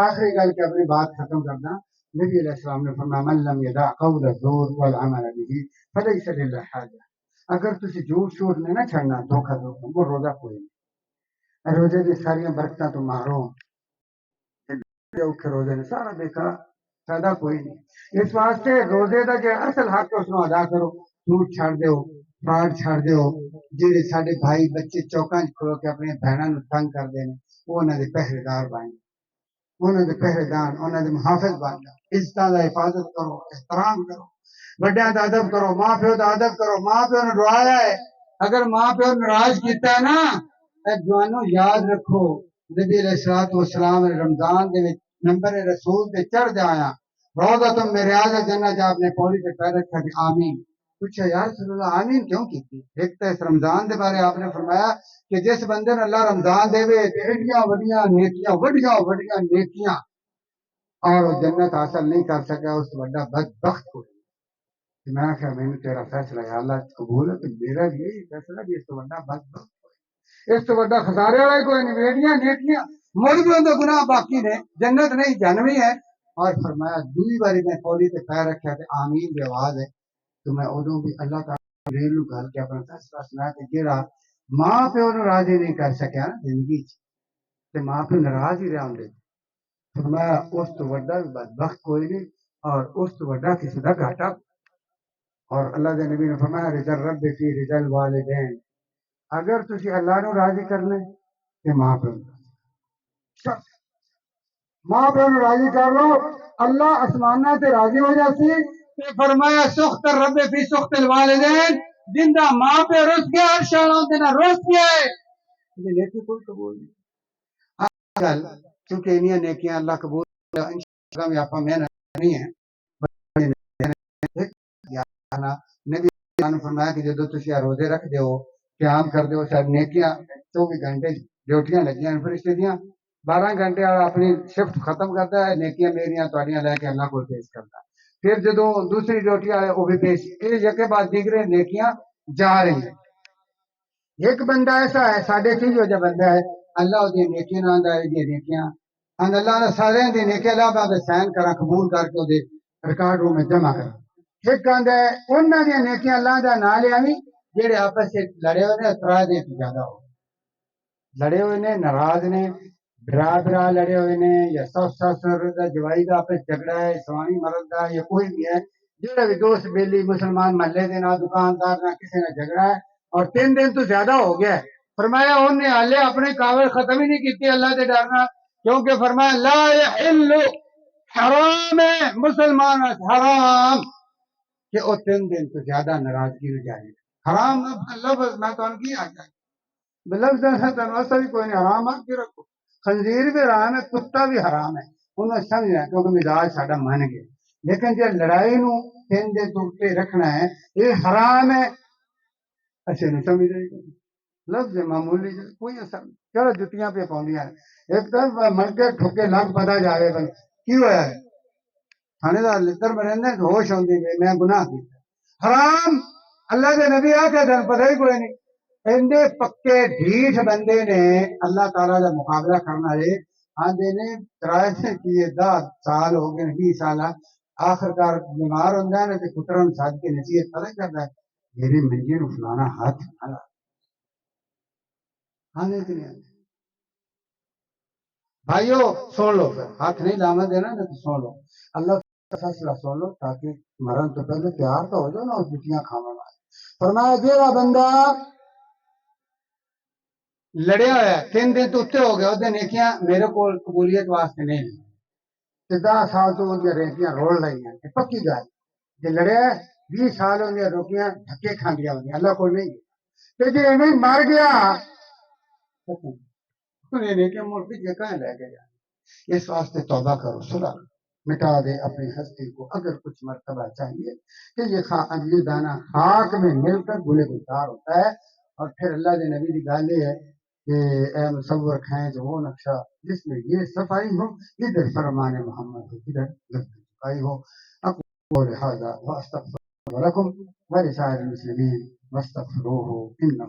آخری گل کے اپنی بات ختم کرنا نبی علیہ السلام نے فرمایا من لم يدع قول الزور والعمل به فليس لله حاجه اگر تسی جھوٹ شوٹ نے نہ چھڑنا دھوکا دھوکا وہ روزہ کوئی نہیں روزے دی ساری برکتاں تو محروم اوکھے روزے نے سارا بیکار فائدہ کوئی نہیں۔ اس واسطے روزے کا جو اصل حق اس کو ادا کرو، جھوٹ چھڑ دیو، فراڈ چھڑ دیو۔ جہے سارے بھائی بچے چوکاں کھلو کے اپنی بہنوں تنگ کرتے ہیں وہ انہوں کے پہرے دار بن جاؤ، انہوں کے پہرے دار، انہوں کے محافظ بن جاؤ۔ عزتوں کا حفاظت کرو، احترام کرو، بڑوں کا ادب کرو، ماں پیو کا ادب کرو۔ ماں پیو نے روایا ہے، اگر ماں پیو ناراض کیتا ہے نا، جوانوں یاد رکھو نبی علیہ الصلوۃ والسلام نے رمضان دے وچ نمبر رسول تے چڑھ جایا روضہ تم میرے ریاض جنت آپ نے پوری تے پیر رکھا کہ آمین۔ پوچھا یا رسول اللہ آمین کیوں کی تھی؟ ایک تو اس رمضان دے بارے آپ نے فرمایا کہ جس بندے نے اللہ رمضان دے وے تے ایڈیاں وڈیاں نیکیاں اور وہ جنت حاصل نہیں کر سکا، اس بڑا بدبخت کو۔ میں کہا میں نے تیرا فیصلہ یا اللہ قبول ہے، تو میرا بھی یہی فیصلہ بھی اس تو بڑا بدبخت ہوئے، اس تو بڑا خسارے والا کوئی نہیں۔ ویڈیاں نیکیاں مرغوں تو گناہ باقی نے، جنت نہیں جہنمی ہے۔ اور فرمایا دوئی باری میں پولی تے پیر رکھا تے آمین دی آواز ہے، تو میں ادوں بھی اللہ تعالیٰ گھریلو گھر کے اپنا فیصلہ سنایا کہ جہاں ماں پیو نو راضی نہیں کر سکیا نا زندگی تے ماں پیو ناراض ہی رہا ہوں۔ فرمایا اس تو بڑا بھی بدبخت کوئی نہیں، اور اس تو بڑا کسی کا گھاٹا۔ اور اللہ کے نبی نے فرمایا رضا الرب فی رضا الوالدین، اگر تسی اللہ نو راضی کرنا تے ماں پیو ماں پیو نو راضی کر لو، اللہ آسمانہ تے راضی ہو جاسی۔ تے فرمایا سخت الرب فی سخت الوالدین، جندا ماں پیو رس گیا ہر شانوں تے نہ رس گیا ہے یہ نیکی کوئی قبول نہیں۔ گل کیونکہ انہاں نیکیاں اللہ قبول انشاءاللہ میں آپ محنت نہیں ہے۔ نبی نے فرمایا کہ جدو تسی روزے رکھ دیو قیام کر دیو شاید نیکیاں 24 گھنٹے ڈیوٹیاں لگیاں فرشتے دیاں، 12 گھنٹے والا اپنی شفٹ ختم کرتا ہے، نیکیاں میریاں تہاڈیاں لے کے اللہ کو پیش کرتا ہے۔ پھر جدو دوسری ڈیوٹی والے وہ بھی پیش، یہ یکے بعد دیگرے نیکیاں جا رہی ہیں۔ ایک بندہ ایسا ہے ساڈے تھی جو بندہ ہے اللہ دی نیکیاں نہ آندا ہے نیکیاں اند اللہ نے سارے دی نیکیاں لا بعد سائن کرا قبول کر کے دے ریکارڈ روم میں جمع کرا۔ ایک آندا ہے انہاں دی نیکیاں اللہ دا نہ لیاویں جڑے آپس وچ لڑے ہوئے نے، افراد ایک زیادہ ہو لڑے ہوئے نے، ناراض نے، برا لڑے ہوئے نے، یا سس دا جوائی دا آپس جھگڑا ہے، سوانی مرد دا یا کوئی بھی ہے، جڑا بھی دوست بیلی مسلمان محلے دے نہ دکاندار نہ کسی نے جھگڑا ہے اور 3 دن تو زیادہ ہو گیا ہے، فرمایا انہیں حالے اپنے کاول ختم ہی نہیں کیتے اللہ سے ڈرنا، کیونکہ فرمایا لا یحل، حرام ہے مسلمان حرام کہ وہ 3 دن تو زیادہ ناراضگی ہو جائے۔ حرام لفظ میں تو کی آ جائے لفظ ایسا بھی کوئی نہیں، حرام آ کے رکھو، خنزیر بھی حرام ہے، کتا بھی حرام ہے، انہیں سمجھنا کیونکہ مزاج ساڈا من گیا، لیکن جب لڑائی نو 3 دن تو رکھنا ہے یہ حرام ہے، اچھے نہیں سمجھ رہے لفظ معمولی کوئی اثر نہیں۔ چلو جتیاں پہ پاؤندیاں ایک طرف مر کے ٹھوکے لگ پتا جائے بند کی ہوا ہے تھانے دار لڑ مرندے ہوش ہوندی میں گناہ کیتا حرام اللہ کے نبی آ کے دن پتہ ہی کوئی نہیں۔ ایندے پکے ڈھیٹھ بندے نے اللہ تعالیٰ کا مقابلہ کرنا ہے آندے نے 83 کیے 10 سال ہو گئے 20 سال آخرکار بیمار ہوتا ہے نا کہ پترن ساتھ کے نصیحت پتہ کرتا ہے میری منجی نو فلانا ہاتھ نہ آنے کے لیے بھائیو سن لو پھر ہاتھ نہیں لانا دینا نا تو سن لو اللہ کا فیصلہ سن لو تاکہ مرن تو پہلے تیار تو ہو جاؤ نا اور جتیاں کھانا والے۔ فرمایا جیڑا بندہ لڑیا ہوا ہے 3 دن تو اتنے ہو گیا وہ نیکیاں میرے کو قبولیت واسطے نہیں 10 سال تو وہ نیکیاں رول رہی ہیں پکی گل جی لڑیا 20 سال وہ روکیاں دھکے کھاندیاں ہوئی اللہ کو نہیں تو جی ایویں مر گیا نیکیاں مڑ کے جگہ لے کے جائے۔ اس واسطے توبہ کرو صلح مٹا دے اپنی ہستی کو، اگر کچھ مرتبہ چاہیے کہ یہ دانہ خاک میں مل کر گلے گلزار ہوتا ہے۔ اور پھر اللہ کے نبی کی گل یہ ہے کہ اے مصور کھائیں جو وہ نقشہ جس میں یہ صفائی ہو، ادھر فرمان محمد ہو، ادھر صفائی ہو۔ اقول هذا واستغفر لكم ولسائر المسلمين واستغفروه انه